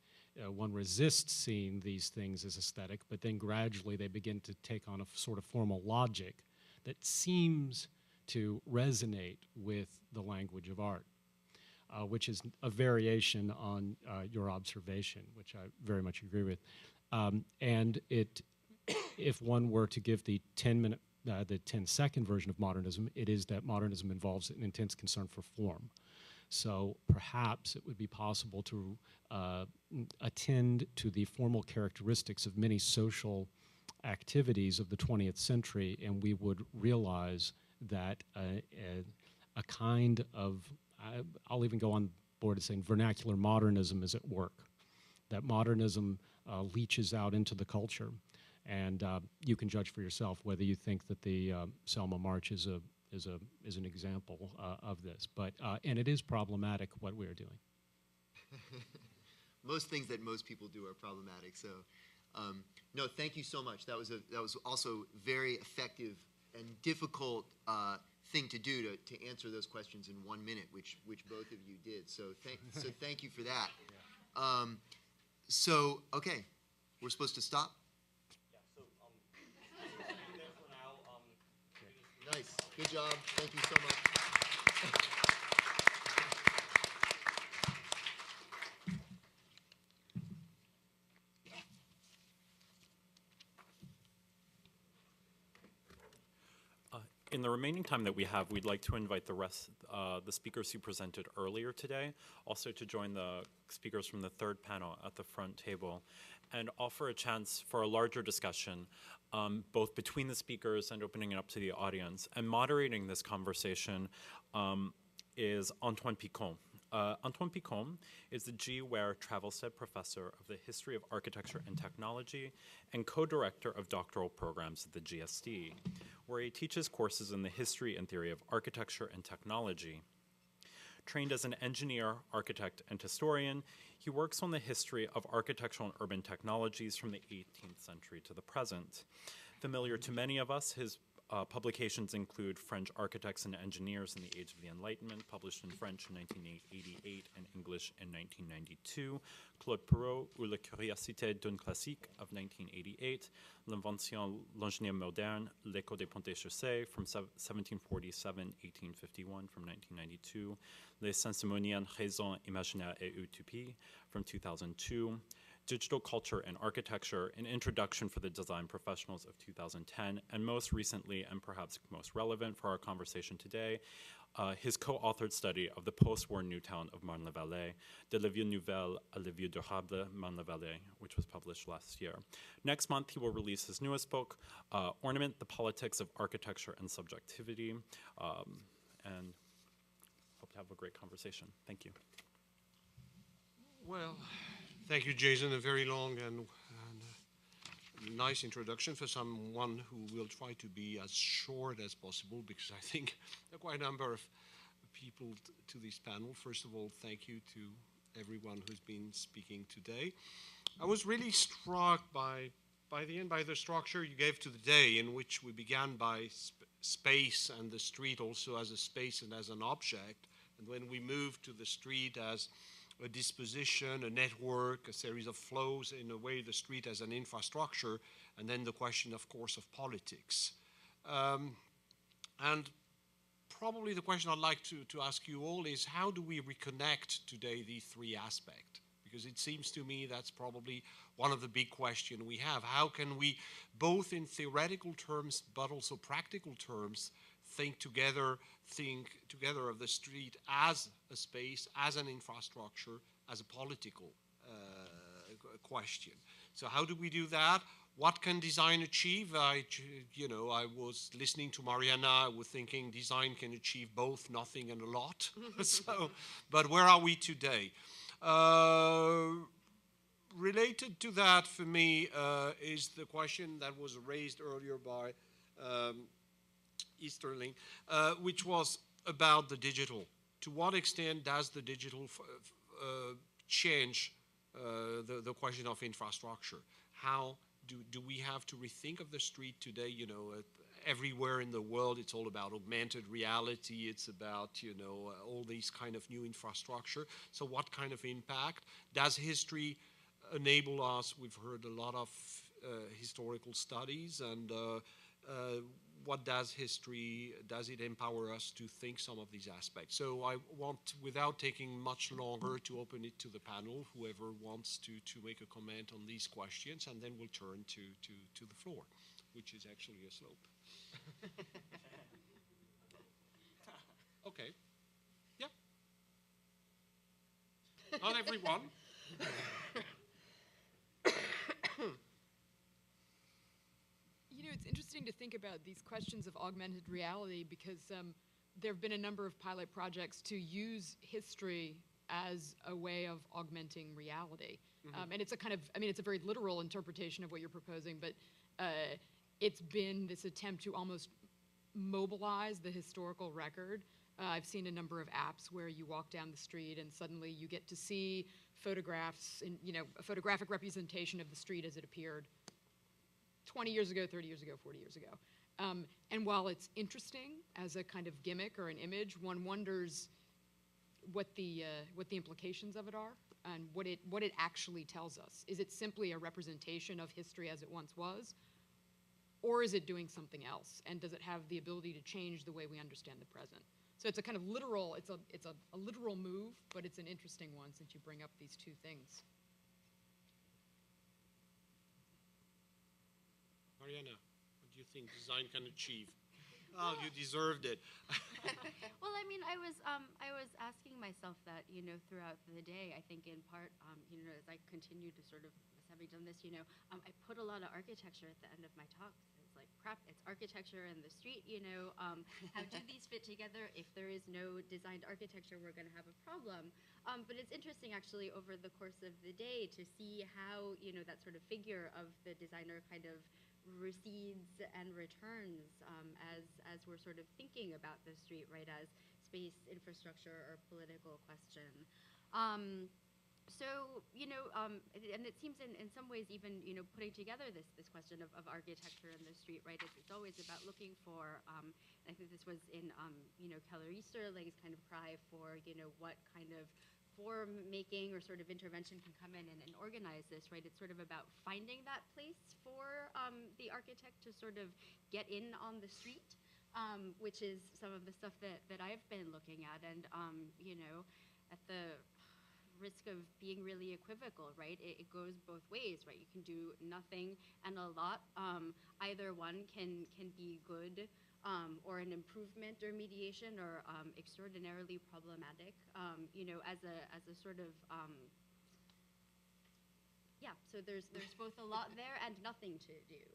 one resists seeing these things as aesthetic, but then gradually they begin to take on a sort of formal logic that seems to resonate with the language of art, which is a variation on your observation, which I very much agree with. And if one were to give the 10-second version of modernism, it is that modernism involves an intense concern for form. So perhaps it would be possible to attend to the formal characteristics of many social activities of the 20th century, and we would realize that a kind of, I'll even go on board as saying vernacular modernism is at work, that modernism leaches out into the culture. And you can judge for yourself whether you think that the Selma March is an example of this. But and it is problematic what we are doing. Most things that most people do are problematic. So, no, thank you so much. That was also very effective and difficult thing to do to answer those questions in 1 minute, which both of you did. So thank you for that. So okay, we're supposed to stop. Nice. Good job. Thank you so much. In the remaining time that we have, we'd like to invite the speakers who presented earlier today, also to join the speakers from the third panel at the front table, and offer a chance for a larger discussion, both between the speakers and opening it up to the audience. And moderating this conversation is Antoine Picon. Antoine Picon is the G. Ware Travelstead Professor of the History of Architecture and Technology and co-director of doctoral programs at the GSD, where he teaches courses in the history and theory of architecture and technology. Trained as an engineer, architect, and historian, he works on the history of architectural and urban technologies from the 18th century to the present. Familiar to many of us, his publications include French Architects and Engineers in the Age of the Enlightenment, published in French in 1988 and English in 1992, Claude Perrault ou la curiosité d'un classique of 1988, L'invention l'ingénieur moderne, l'écho des ponts et chaussées from 1747-1851 from 1992, Les Sensimoniennes raison, imaginaire et utopie from 2002, Digital Culture and Architecture, an Introduction for the Design Professionals of 2010, and most recently, and perhaps most relevant for our conversation today, his co-authored study of the post-war New Town of Marne-la-Vallée, De la Ville Nouvelle à la Ville Durable, Marne-la-Vallée, which was published last year. Next month, he will release his newest book, Ornament, the Politics of Architecture and Subjectivity, and hope to have a great conversation. Thank you. Well, thank you, Jason. A very long and nice introduction for someone who will try to be as short as possible, because I think there are quite a number of people to this panel. First of all, thank you to everyone who's been speaking today. I was really struck by the structure you gave to the day, in which we began by space and the street also as a space and as an object, and when we moved to the street as a disposition, a network, a series of flows, in a way the street as an infrastructure, and then the question, of course, of politics. And probably the question I'd like to ask you all is, how do we reconnect today these three aspects? Because it seems to me that's probably one of the big questions we have. How can we, both in theoretical terms, but also practical terms, think together of the street as a space, as an infrastructure, as a political question. So how do we do that? What can design achieve? I was listening to Mariana. I was thinking design can achieve both nothing and a lot. But where are we today? Related to that, for me, is the question that was raised earlier by Easterling, which was about the digital. To what extent does the digital change the question of infrastructure? How do we have to rethink of the street today? You know, everywhere in the world, it's all about augmented reality. It's about, all these kind of new infrastructure. So what kind of impact? Does history enable us. We've heard a lot of historical studies, and what does it empower us to think some of these aspects? So I want, without taking much longer, to open it to the panel, whoever wants to make a comment on these questions, and then we'll turn to the floor, which is actually a slope. Okay. Yeah. Not everyone. You know, it's interesting to think about these questions of augmented reality because there have been a number of pilot projects to use history as a way of augmenting reality. And it's a kind of, I mean, it's a very literal interpretation of what you're proposing, but it's been this attempt to almost mobilize the historical record. I've seen a number of apps where you walk down the street and suddenly you get to see photographs, a photographic representation of the street as it appeared 20 years ago, 30 years ago, 40 years ago. And while it's interesting as a kind of gimmick or an image, one wonders what the implications of it are and what it actually tells us. Is it simply a representation of history as it once was? Or is it doing something else? And does it have the ability to change the way we understand the present? So it's a kind of literal, it's a literal move, but it's an interesting one since you bring up these two things. Mariana, what do you think design can achieve? Oh, you deserved it. Well, I mean, I was asking myself that, throughout the day. I think in part, as I continue to sort of, as having done this, I put a lot of architecture at the end of my talks. It's like, crap, it's architecture in the street, how do these fit together? If there is no designed architecture, we're going to have a problem. But it's interesting, actually, over the course of the day to see how, that sort of figure of the designer kind of recedes and returns as we're sort of thinking about the street, right, as space, infrastructure, or political question. And it seems in some ways even, putting together this question of architecture in the street, right, it's always about looking for, I think this was in, Keller Easterling's kind of cry for, what kind of form making or sort of intervention can come in and organize this, right? It's sort of about finding that place for the architect to sort of get in on the street, which is some of the stuff that I've been looking at. And, at the risk of being really equivocal, right? It goes both ways, right? You can do nothing and a lot. Either one can be good, or an improvement or mediation, or extraordinarily problematic, as a sort of, so there's both a lot there and nothing to do.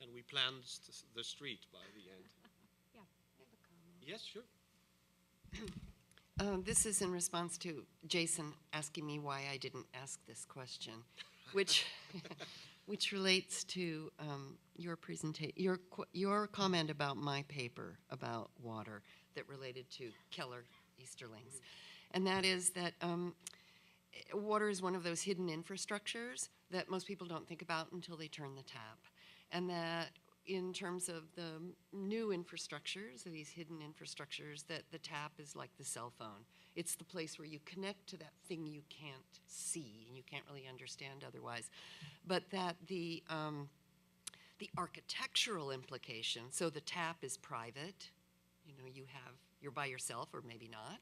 And we planned the street by the end. Yeah, I have a comment. Yes, sure. This is in response to Jason asking me why I didn't ask this question, which relates to your comment about my paper about water that related to Keller Easterling's, and that is that water is one of those hidden infrastructures that most people don't think about until they turn the tap, and that in terms of the new infrastructures, these hidden infrastructures, that the tap is like the cell phone. It's the place where you connect to that thing you can't see and you can't really understand otherwise. But that the architectural implication, so the tap is private, you're by yourself or maybe not.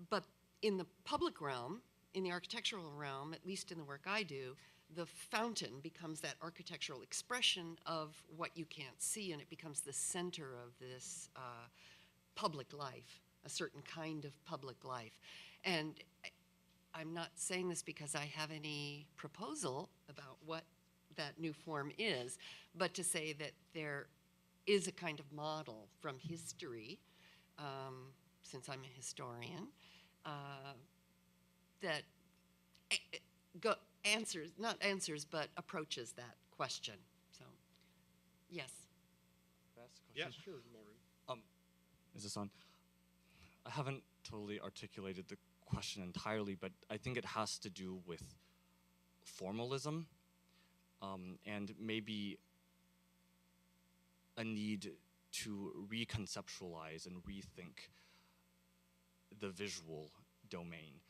But in the public realm, in the architectural realm, at least in the work I do, the fountain becomes that architectural expression of what you can't see, and it becomes the center of this public life, a certain kind of public life. And I'm not saying this because I have any proposal about what that new form is, but to say that there is a kind of model from history, since I'm a historian, that approaches that question. So, yes. Yes, sure, Maureen. Is this on? I haven't totally articulated the question entirely, but I think it has to do with formalism, and maybe a need to reconceptualize and rethink the visual domain.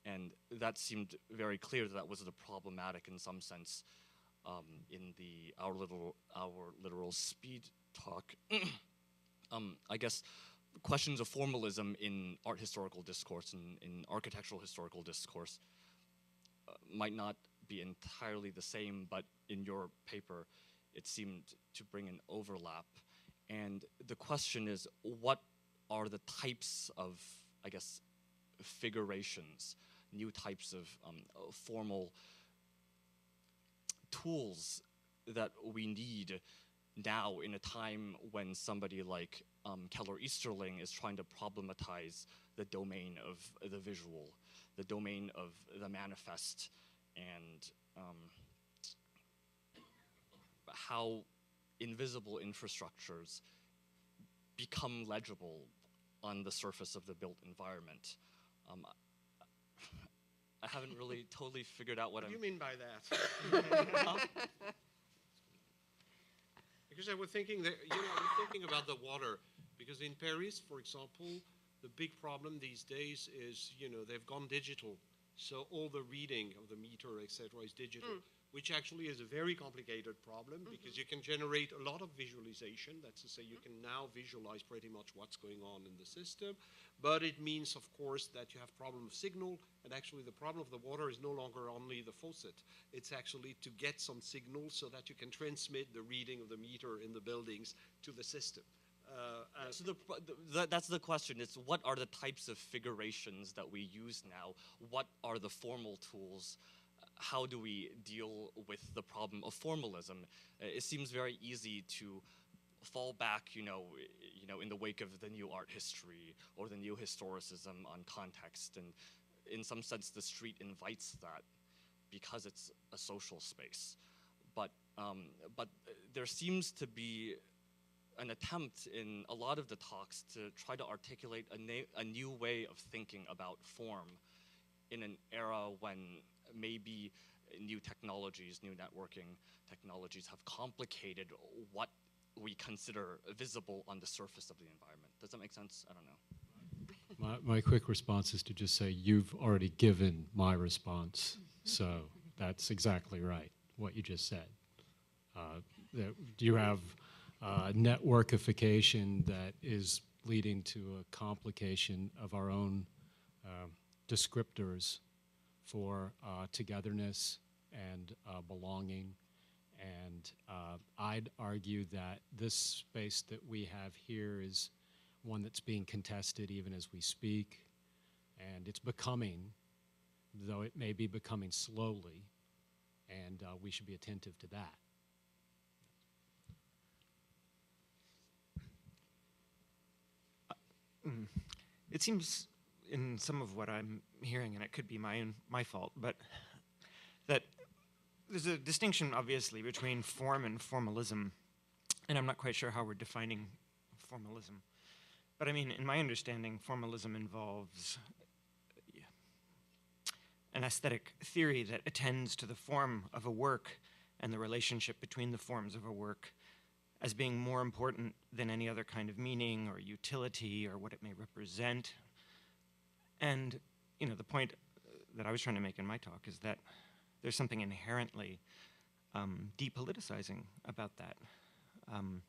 And that seemed very clear that was the problematic in some sense in the our literal speed talk. I guess questions of formalism in art historical discourse and in architectural historical discourse might not be entirely the same, but in your paper it seemed to bring an overlap. And the question is, what are the types of, I guess, figurations, new types of formal tools that we need now in a time when somebody like Keller Easterling is trying to problematize the domain of the visual, the domain of the manifest, and how invisible infrastructures become legible on the surface of the built environment. I haven't really totally figured out what do I'm... you mean by that? Because I was thinking that, I was thinking about the water, because in Paris, for example, the big problem these days is, they've gone digital. So all the reading of the meter, etc., is digital, which actually is a very complicated problem because you can generate a lot of visualization. That's to say, you can now visualize pretty much what's going on in the system. But it means, of course, that you have problem of signal. And actually, the problem of the water is no longer only the faucet. It's actually to get some signal so that you can transmit the reading of the meter in the buildings to the system. So that's the question. It's what are the types of figurations that we use now? What are the formal tools? How do we deal with the problem of formalism? It seems very easy to fall back, in the wake of the new art history or the new historicism on context. And in some sense, the street invites that because it's a social space. But there seems to be an attempt in a lot of the talks to try to articulate a new way of thinking about form in an era when maybe new technologies, new networking technologies have complicated what we consider visible on the surface of the environment. Does that make sense? I don't know. My quick response is to just say you've already given my response, so that's exactly right, what you just said. You have networkification that is leading to a complication of our own descriptors for togetherness and belonging. And I'd argue that this space that we have here is one that's being contested even as we speak. And it's becoming, though it may be becoming slowly, and we should be attentive to that. It seems in some of what I'm hearing, and it could be my fault, but that there's a distinction, obviously, between form and formalism, and I'm not quite sure how we're defining formalism. But I mean, in my understanding, formalism involves an aesthetic theory that attends to the form of a work and the relationship between the forms of a work as being more important than any other kind of meaning or utility or what it may represent. And, the point that I was trying to make in my talk is that there's something inherently depoliticizing about that. And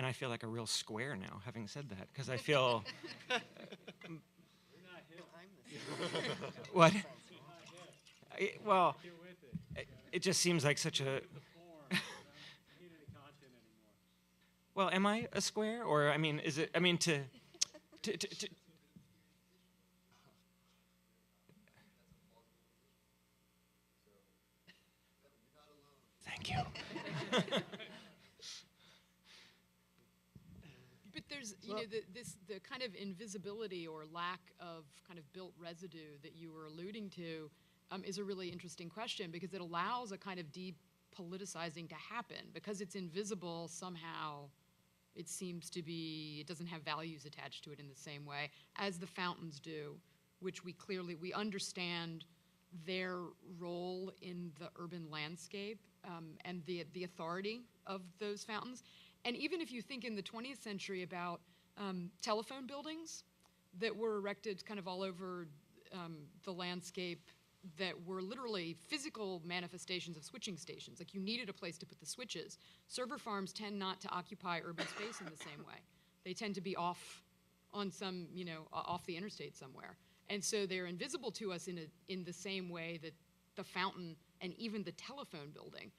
I feel like a real square now, having said that, because I feel... What? Well, it just seems like such a... Well, am I a square? Or, I mean, is it, I mean, to Thank you. But there's, the kind of invisibility or lack of kind of built residue that you were alluding to is a really interesting question because it allows a kind of depoliticizing to happen. Because it's invisible, somehow it seems to be, it doesn't have values attached to it in the same way as the fountains do, which we understand their role in the urban landscape and the authority of those fountains. And even if you think in the 20th century about telephone buildings that were erected kind of all over the landscape that were literally physical manifestations of switching stations. Like you needed a place to put the switches. Server farms tend not to occupy urban space in the same way. They tend to be off on some, off the interstate somewhere. And so they're invisible to us in the same way that the fountain and even the telephone building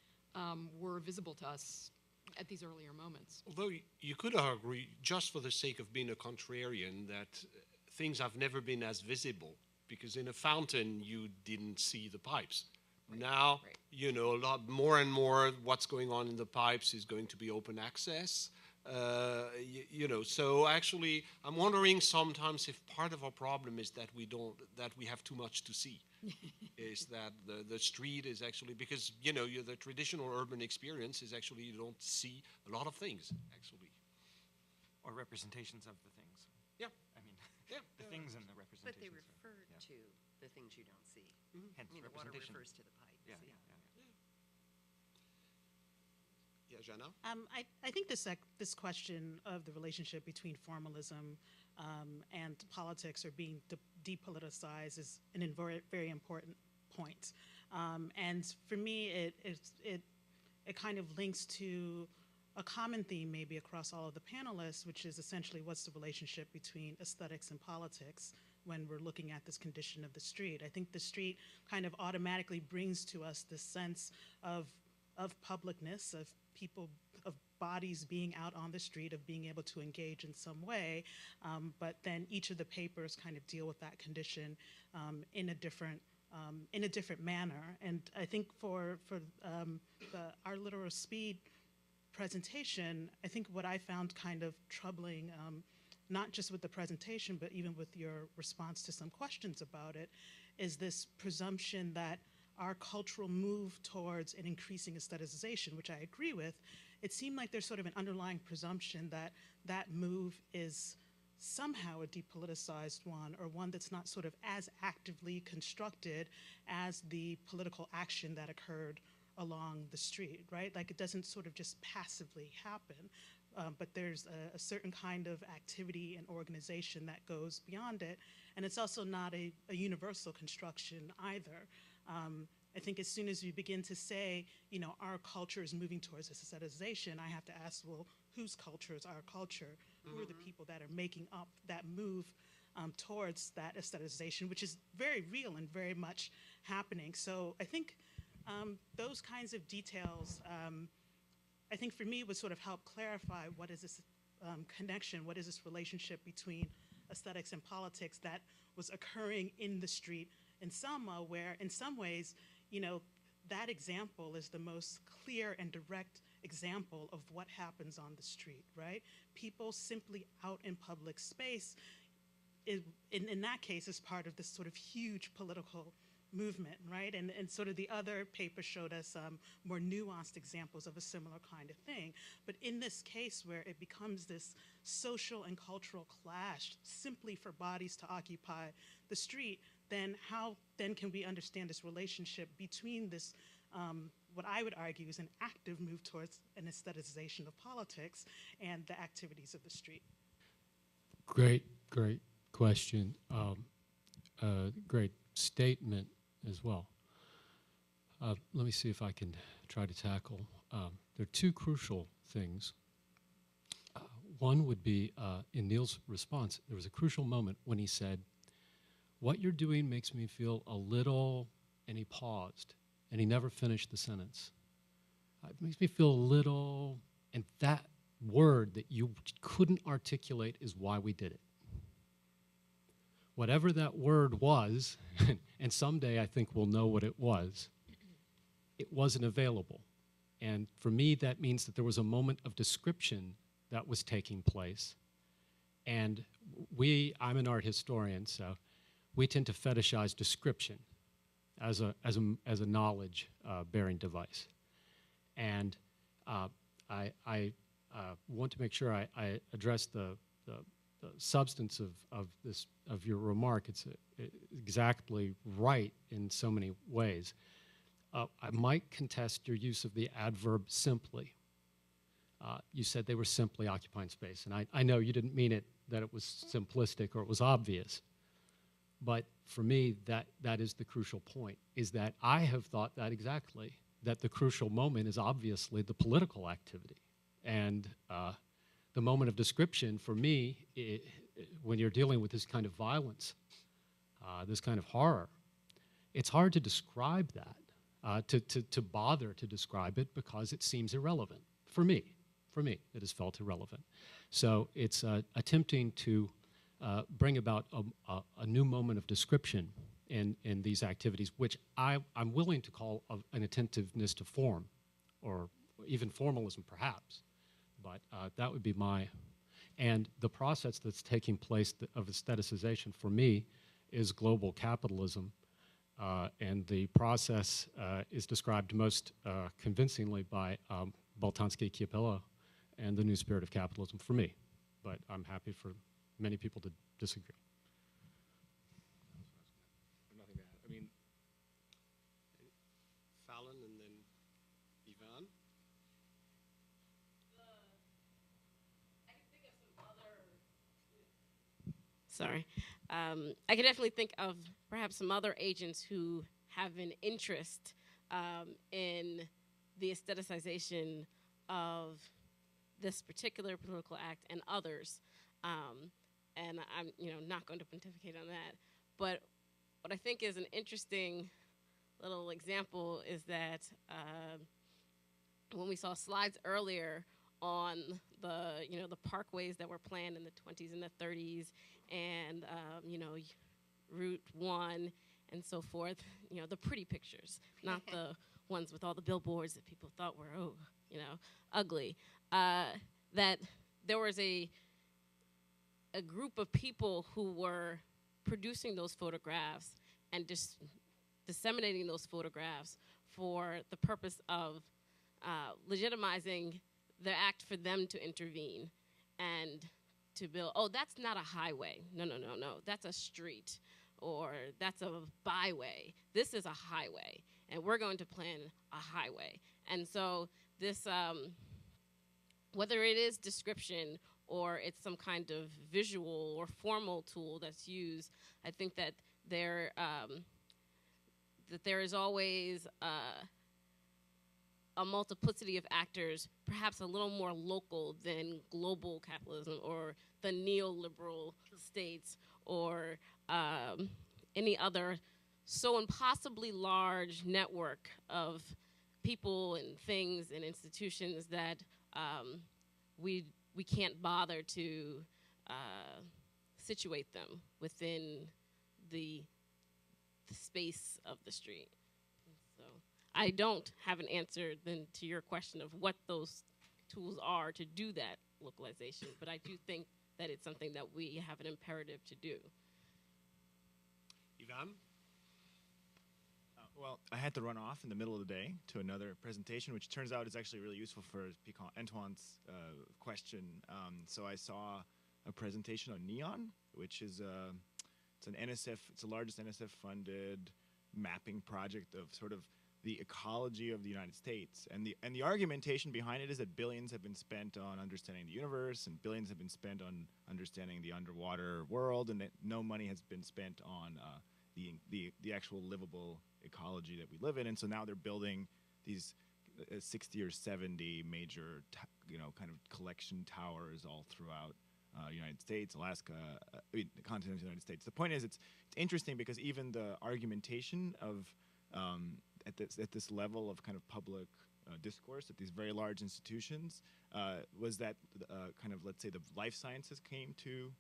were visible to us at these earlier moments. Although you could argue, just for the sake of being a contrarian, that things have never been as visible, because in a fountain you didn't see the pipes. Right. Now, a lot more and more what's going on in the pipes is going to be open access. So actually, I'm wondering sometimes if part of our problem is that we have too much to see. Is that the street is actually, because the traditional urban experience is actually you don't see a lot of things actually, or representations of the things. Yeah, I mean, the things and the representations. But they refer to the things you don't see. Mm-hmm. Hence the water representation. refers to the pipes. Yeah. Yeah, Jana? I think this question of the relationship between formalism and politics or being depoliticized is a very, very important point. And for me, it kind of links to a common theme maybe across all of the panelists, which is essentially what's the relationship between aesthetics and politics when we're looking at this condition of the street. I think the street kind of automatically brings to us this sense of publicness, of people, of bodies being out on the street, of being able to engage in some way, but then each of the papers kind of deal with that condition in a different manner. And I think for our literal speed presentation, I think what I found kind of troubling, not just with the presentation, but even with your response to some questions about it, is this presumption that our cultural move towards an increasing aestheticization, which I agree with. It seemed like there's sort of an underlying presumption that that move is somehow a depoliticized one, or one that's not sort of as actively constructed as the political action that occurred along the street, right? Like it doesn't sort of just passively happen, but there's a certain kind of activity and organization that goes beyond it. And it's also not a universal construction either. I think as soon as we begin to say, our culture is moving towards aestheticization, I have to ask, well, whose culture is our culture? Who are the people that are making up that move towards that aestheticization, which is very real and very much happening. So I think those kinds of details, I think for me would sort of help clarify what is this connection, what is this relationship between aesthetics and politics that was occurring in the street in Selma, where in some ways, that example is the most clear and direct example of what happens on the street, right? People simply out in public space, in that case, is part of this sort of huge political movement, right? And sort of the other paper showed us more nuanced examples of a similar kind of thing. But in this case where it becomes this social and cultural clash simply for bodies to occupy the street, then how then can we understand this relationship between this, what I would argue is an active move towards an aestheticization of politics and the activities of the street? Great question. Great statement as well. Let me see if I can try to tackle. There are two crucial things. One would be, in Neil's response, there was a crucial moment when he said, "What you're doing makes me feel a little," and he paused, and he never finished the sentence. It makes me feel a little, and that word that you couldn't articulate is why we did it. Whatever that word was, and someday I think we'll know what it wasn't available. And for me, that means that there was a moment of description that was taking place. And I'm an art historian, so we tend to fetishize description as a knowledge bearing device. And I want to make sure I address the substance of your remark. It's exactly right in so many ways. I might contest your use of the adverb simply. You said they were simply occupying space, and I know you didn't mean it that it was simplistic or it was obvious. But for me, that is the crucial point, is that I have thought that exactly, that the crucial moment is obviously the political activity. And the moment of description, for me, when you're dealing with this kind of violence, this kind of horror, it's hard to describe that, to bother to describe it, because it seems irrelevant. For me, it has felt irrelevant. So it's attempting to bring about a new moment of description in these activities, which I'm willing to call an attentiveness to form, or even formalism perhaps, but that would be my, and the process that's taking place of aestheticization for me is global capitalism, and the process is described most convincingly by Boltanski-Chiapello and the New Spirit of Capitalism for me, but I'm happy for many people to disagree. Nothing to add. I mean, Fallon and then Ivan. Sorry. I could definitely think of perhaps some other agents who have an interest in the aestheticization of this particular political act and others. And I'm not going to pontificate on that. But what I think is an interesting little example is that when we saw slides earlier on the parkways that were planned in the 20s and the 30s, and Route 1 and so forth, the pretty pictures, not the ones with all the billboards that people thought were ugly. That there was a group of people who were producing those photographs and disseminating those photographs for the purpose of legitimizing the act for them to intervene and to build, oh, that's not a highway. No, that's a street, or that's a byway. This is a highway, and we're going to plan a highway. And so this, whether it is description or it's some kind of visual or formal tool that's used, I think that there is always a multiplicity of actors, perhaps a little more local than global capitalism or the neoliberal states or any other so impossibly large network of people and things and institutions that we can't bother to situate them within the space of the street. So I don't have an answer then to your question of what those tools are to do that localization, but I do think that it's something that we have an imperative to do. Ivan? Well, I had to run off in the middle of the day to another presentation, which turns out is actually really useful for Antoine's question. So I saw a presentation on neon, which is it's an NSF, it's the largest NSF-funded mapping project of sort of the ecology of the United States. And the argumentation behind it is that billions have been spent on understanding the universe, and billions have been spent on understanding the underwater world, and that no money has been spent on the actual livable ecology that we live in. And so now they're building these 60 or 70 major kind of collection towers all throughout United States, Alaska, the continental United States. The point is, it's interesting because even the argumentation of at this level of kind of public discourse at these very large institutions was that kind of, let's say, the life sciences came to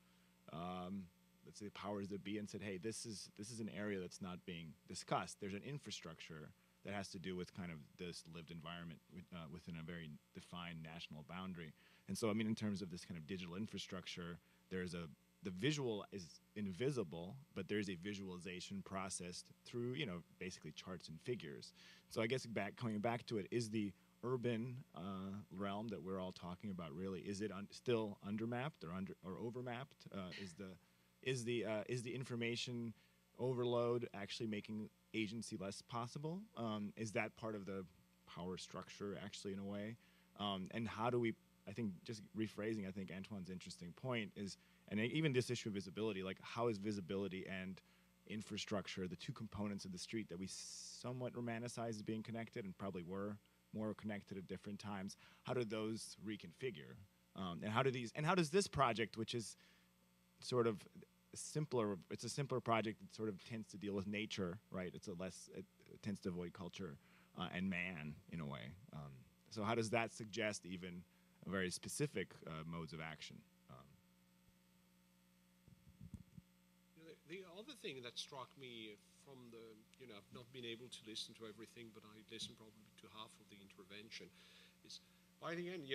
let's say the powers that be and said, hey, this is an area that's not being discussed. There's an infrastructure that has to do with kind of this lived environment within a very defined national boundary. And so, I mean, in terms of this kind of digital infrastructure, the visual is invisible, but there's a visualization processed through, basically charts and figures. So I guess coming back to it, is the urban realm that we're all talking about really, is it still undermapped or overmapped? Is the information overload actually making agency less possible? Is that part of the power structure actually in a way? And how do we, I think, just rephrasing, I think Antoine's interesting point is, and even this issue of visibility, like how is visibility and infrastructure, the two components of the street that we somewhat romanticize as being connected and probably were more connected at different times, how do those reconfigure? And how does this project, which is sort of simpler, it's a simpler project that sort of tends to deal with nature, right? It tends to avoid culture and man in a way. So how does that suggest even very specific modes of action? The other thing that struck me from I've not been able to listen to everything, but I listened probably to half of the intervention, is by the end,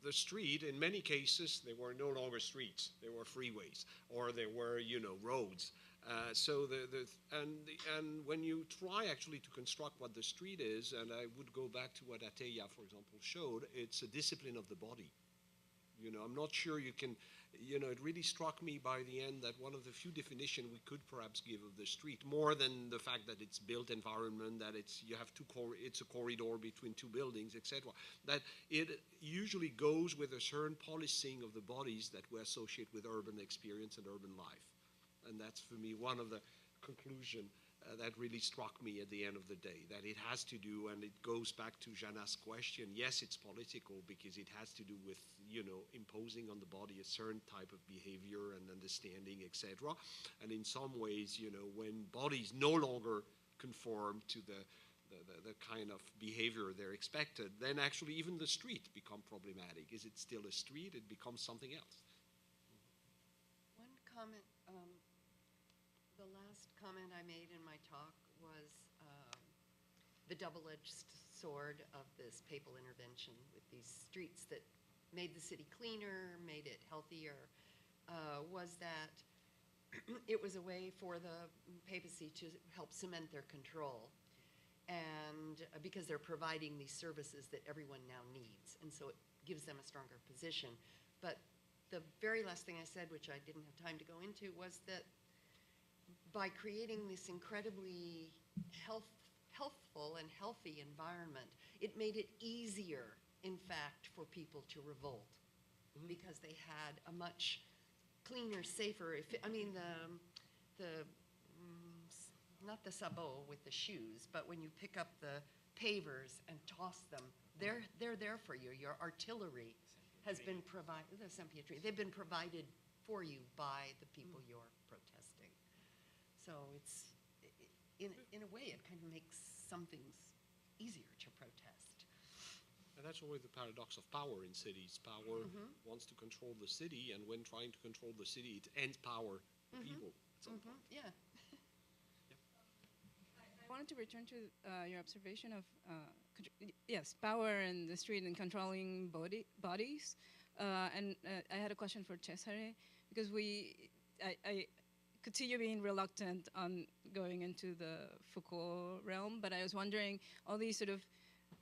the street, in many cases, they were no longer streets, they were freeways, or they were, roads. And when you try actually to construct what the street is, and I would go back to what Ateya, for example, showed, it's a discipline of the body. I'm not sure you can, it really struck me by the end that one of the few definitions we could perhaps give of the street, more than the fact that it's built environment, that it's a corridor between two buildings, etc., that it usually goes with a certain policing of the bodies that we associate with urban experience and urban life. And that's, for me, one of the conclusions that really struck me at the end of the day, that it has to do, and it goes back to Jana's question, yes, it's political because it has to do with, imposing on the body a certain type of behavior and understanding, etc. And in some ways, when bodies no longer conform to the kind of behavior they're expected, then actually even the street become problematic. Is it still a street? It becomes something else. One comment, the last comment I made in my talk was the double-edged sword of this papal intervention with these streets that made the city cleaner, made it healthier, was that it was a way for the papacy to help cement their control, and because they're providing these services that everyone now needs, and so it gives them a stronger position. But the very last thing I said, which I didn't have time to go into, was that by creating this incredibly healthful and healthy environment, it made it easier, in fact, for people to revolt, because they had a much cleaner, safer, not the sabot with the shoes, but when you pick up the pavers and toss them, they're there for you. Your artillery has been provided, the San Pietri, they've been provided for you by the people you're protesting. So it's, in a way, it kind of makes some things easier to protest. And that's always the paradox of power in cities. Power wants to control the city, and when trying to control the city, it ends power people. Yeah. I wanted to return to your observation of, yes, power in the street and controlling bodies. And I had a question for Cesare, because I could see you being reluctant on going into the Foucault realm, but I was wondering, all these sort of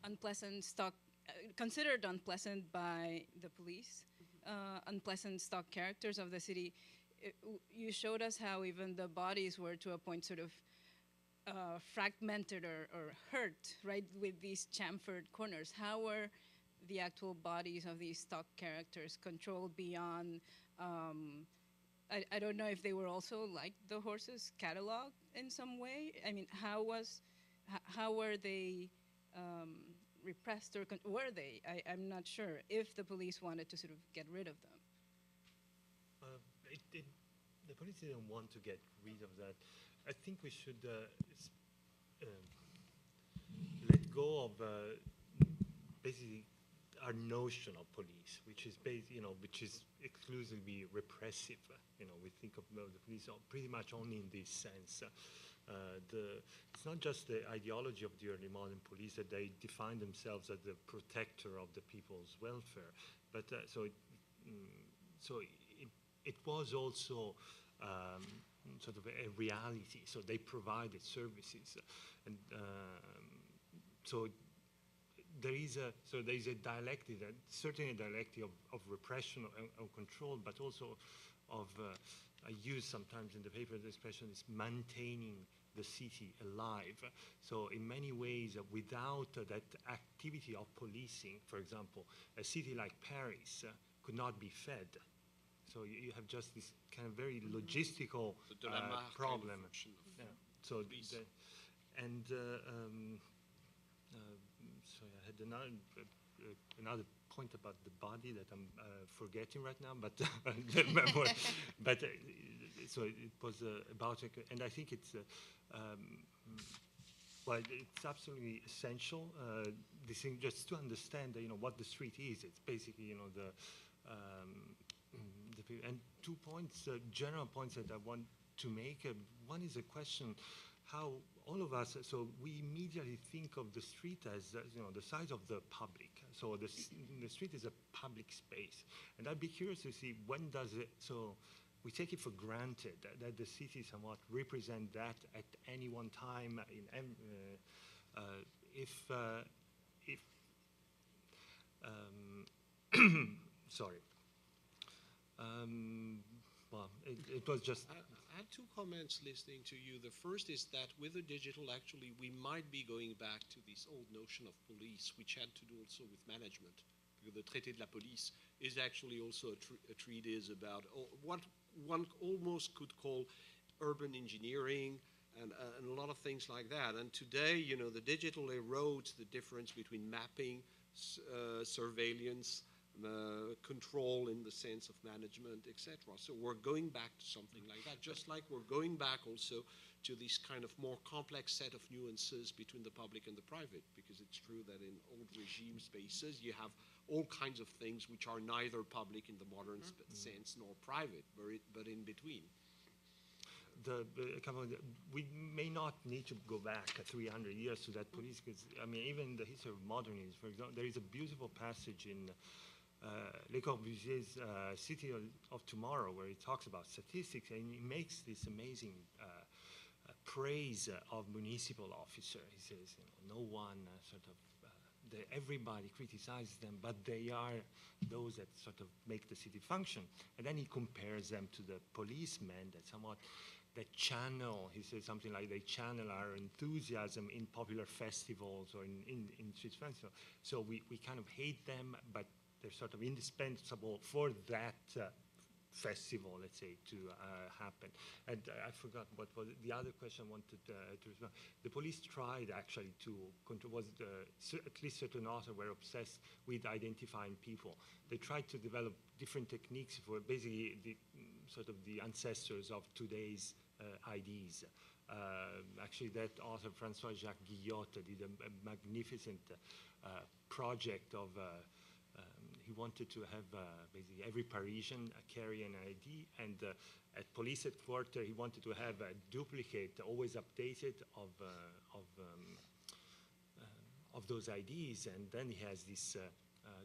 unpleasant considered unpleasant by the police, unpleasant stock characters of the city, you showed us how even the bodies were to a point sort of fragmented or hurt, right, with these chamfered corners. How were the actual bodies of these stock characters controlled beyond, I don't know if they were also like the horses cataloged in some way? I mean, how were they repressed, or were they? I'm not sure if the police wanted to sort of get rid of them. The police didn't want to get rid of that. I think we should let go of basically our notion of police, which is which is exclusively repressive. We think of the police pretty much only in this sense. It's not just the ideology of the early modern police that they define themselves as the protector of the people's welfare, but it was also sort of a reality. So they provided services, and so there is a dialectic, certainly a dialectic of repression and control, but also of I use sometimes in the paper the expression is maintaining the city alive. So in many ways, without that activity of policing, for example, a city like Paris could not be fed. So you have just this kind of very logistical problem. Yeah. So, sorry, I had another point about the body that I'm forgetting right now, but so it was about, and I think it's well, it's absolutely essential. This thing just to understand, what the street is. It's basically, and 2 points, general points that I want to make. One is a question, how all of us, so we immediately think of the street as, the size of the public. So the street is a public space. And I'd be curious to see when does it, so we take it for granted that the city somewhat represent that at any one time. Sorry. Well, it was just... I had 2 comments listening to you. The first is that with the digital, actually, we might be going back to this old notion of police, which had to do also with management. Because the Traité de la Police is actually also a treatise about what one almost could call urban engineering and a lot of things like that. And today, the digital erodes the difference between mapping, surveillance, control in the sense of management, etc. So we're going back to something like that, just like we're going back also to this kind of more complex set of nuances between the public and the private, because it's true that in old regime spaces you have all kinds of things which are neither public in the modern sense nor private, but in between. We may not need to go back 300 years to that police, because even the history of modernism, for example, there is a beautiful passage in Le Corbusier's City of Tomorrow, where he talks about statistics, and he makes this amazing praise of municipal officers. He says, no one everybody criticizes them, but they are those that sort of make the city function. And then he compares them to the policemen that channel, he says something like they channel our enthusiasm in popular festivals or in street festivals. So we kind of hate them, but they're sort of indispensable for that festival, let's say, to happen. And I forgot what was the other question I wanted to respond. The police tried actually to control, at least certain authors were obsessed with identifying people. They tried to develop different techniques for basically the ancestors of today's IDs. Actually, that author, François-Jacques Guillotte, did a magnificent project of he wanted to have basically every Parisian carry an ID, and at police headquarters he wanted to have a duplicate, always updated, of those IDs. And then he has this,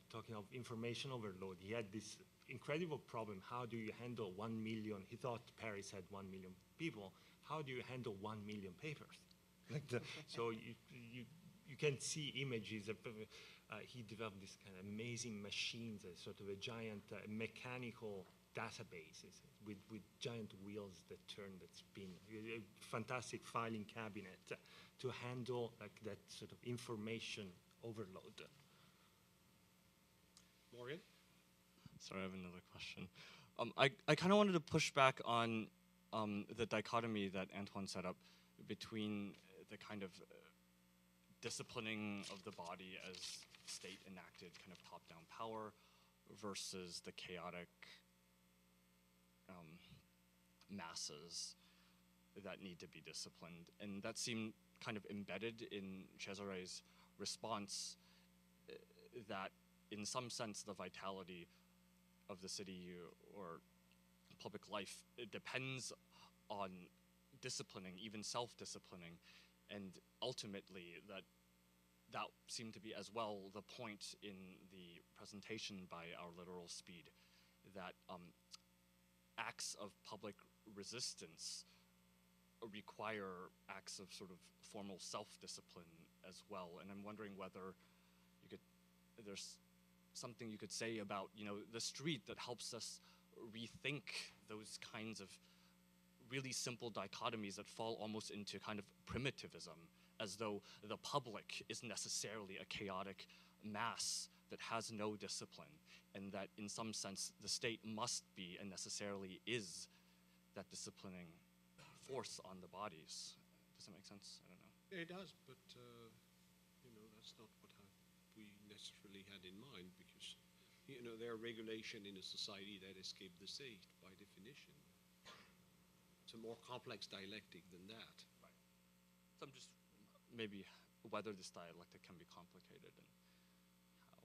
talking of information overload, he had this incredible problem. How do you handle 1 million? He thought Paris had 1 million people. How do you handle 1 million papers? So you can see images of, he developed this kind of amazing machines, sort of a giant mechanical databases with giant wheels that turn, that spin. A fantastic filing cabinet to handle that sort of information overload. Morgan? Sorry, I have another question. I kind of wanted to push back on the dichotomy that Antoine set up between the kind of disciplining of the body as state-enacted kind of top-down power versus the chaotic masses that need to be disciplined. And that seemed kind of embedded in Cesare's response, that in some sense the vitality of the city or public life, it depends on disciplining, even self-disciplining, and ultimately that seemed to be as well the point in the presentation by our literal speed, that acts of public resistance require acts of sort of formal self-discipline as well. And I'm wondering whether there's something you could say about, the street that helps us rethink those kinds of really simple dichotomies that fall almost into kind of primitivism, as though the public is necessarily a chaotic mass that has no discipline, and that in some sense the state must be and necessarily is that disciplining force on the bodies. Does that make sense? I don't know. It does, but that's not what we necessarily had in mind, because they're regulation in a society that escaped the state by definition. It's a more complex dialectic than that. Right. So I'm just maybe whether this dialectic can be complicated and how.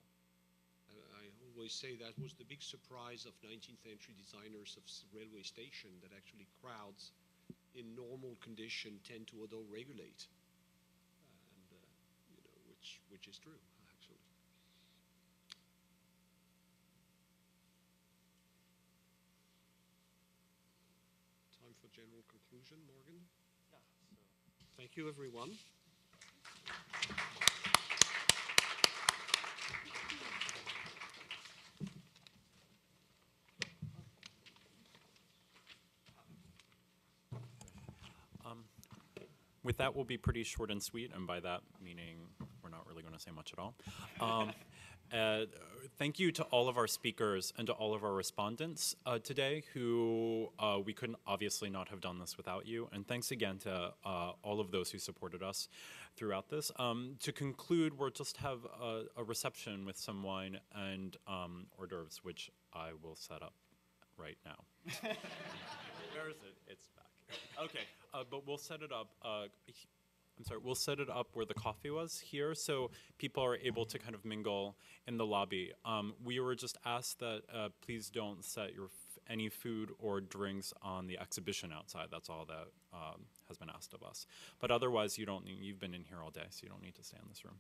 I always say that was the big surprise of 19th century designers of railway station, that actually crowds in normal condition tend to auto-regulate, and which is true, actually. Time for general conclusion, Morgan? Yeah. Thank you, everyone. With that, we'll be pretty short and sweet, and by that meaning we're not really going to say much at all. Thank you to all of our speakers and to all of our respondents today, who we couldn't obviously not have done this without you. And thanks again to all of those who supported us throughout this. To conclude, we'll just have a reception with some wine and hors d'oeuvres, which I will set up right now. Where is it? It's back. Okay. But we'll set it up. I'm sorry, we'll set it up where the coffee was here, so people are able to kind of mingle in the lobby. We were just asked that please don't set any food or drinks on the exhibition outside. That's all that has been asked of us. But otherwise, you've been in here all day, so you don't need to stay in this room.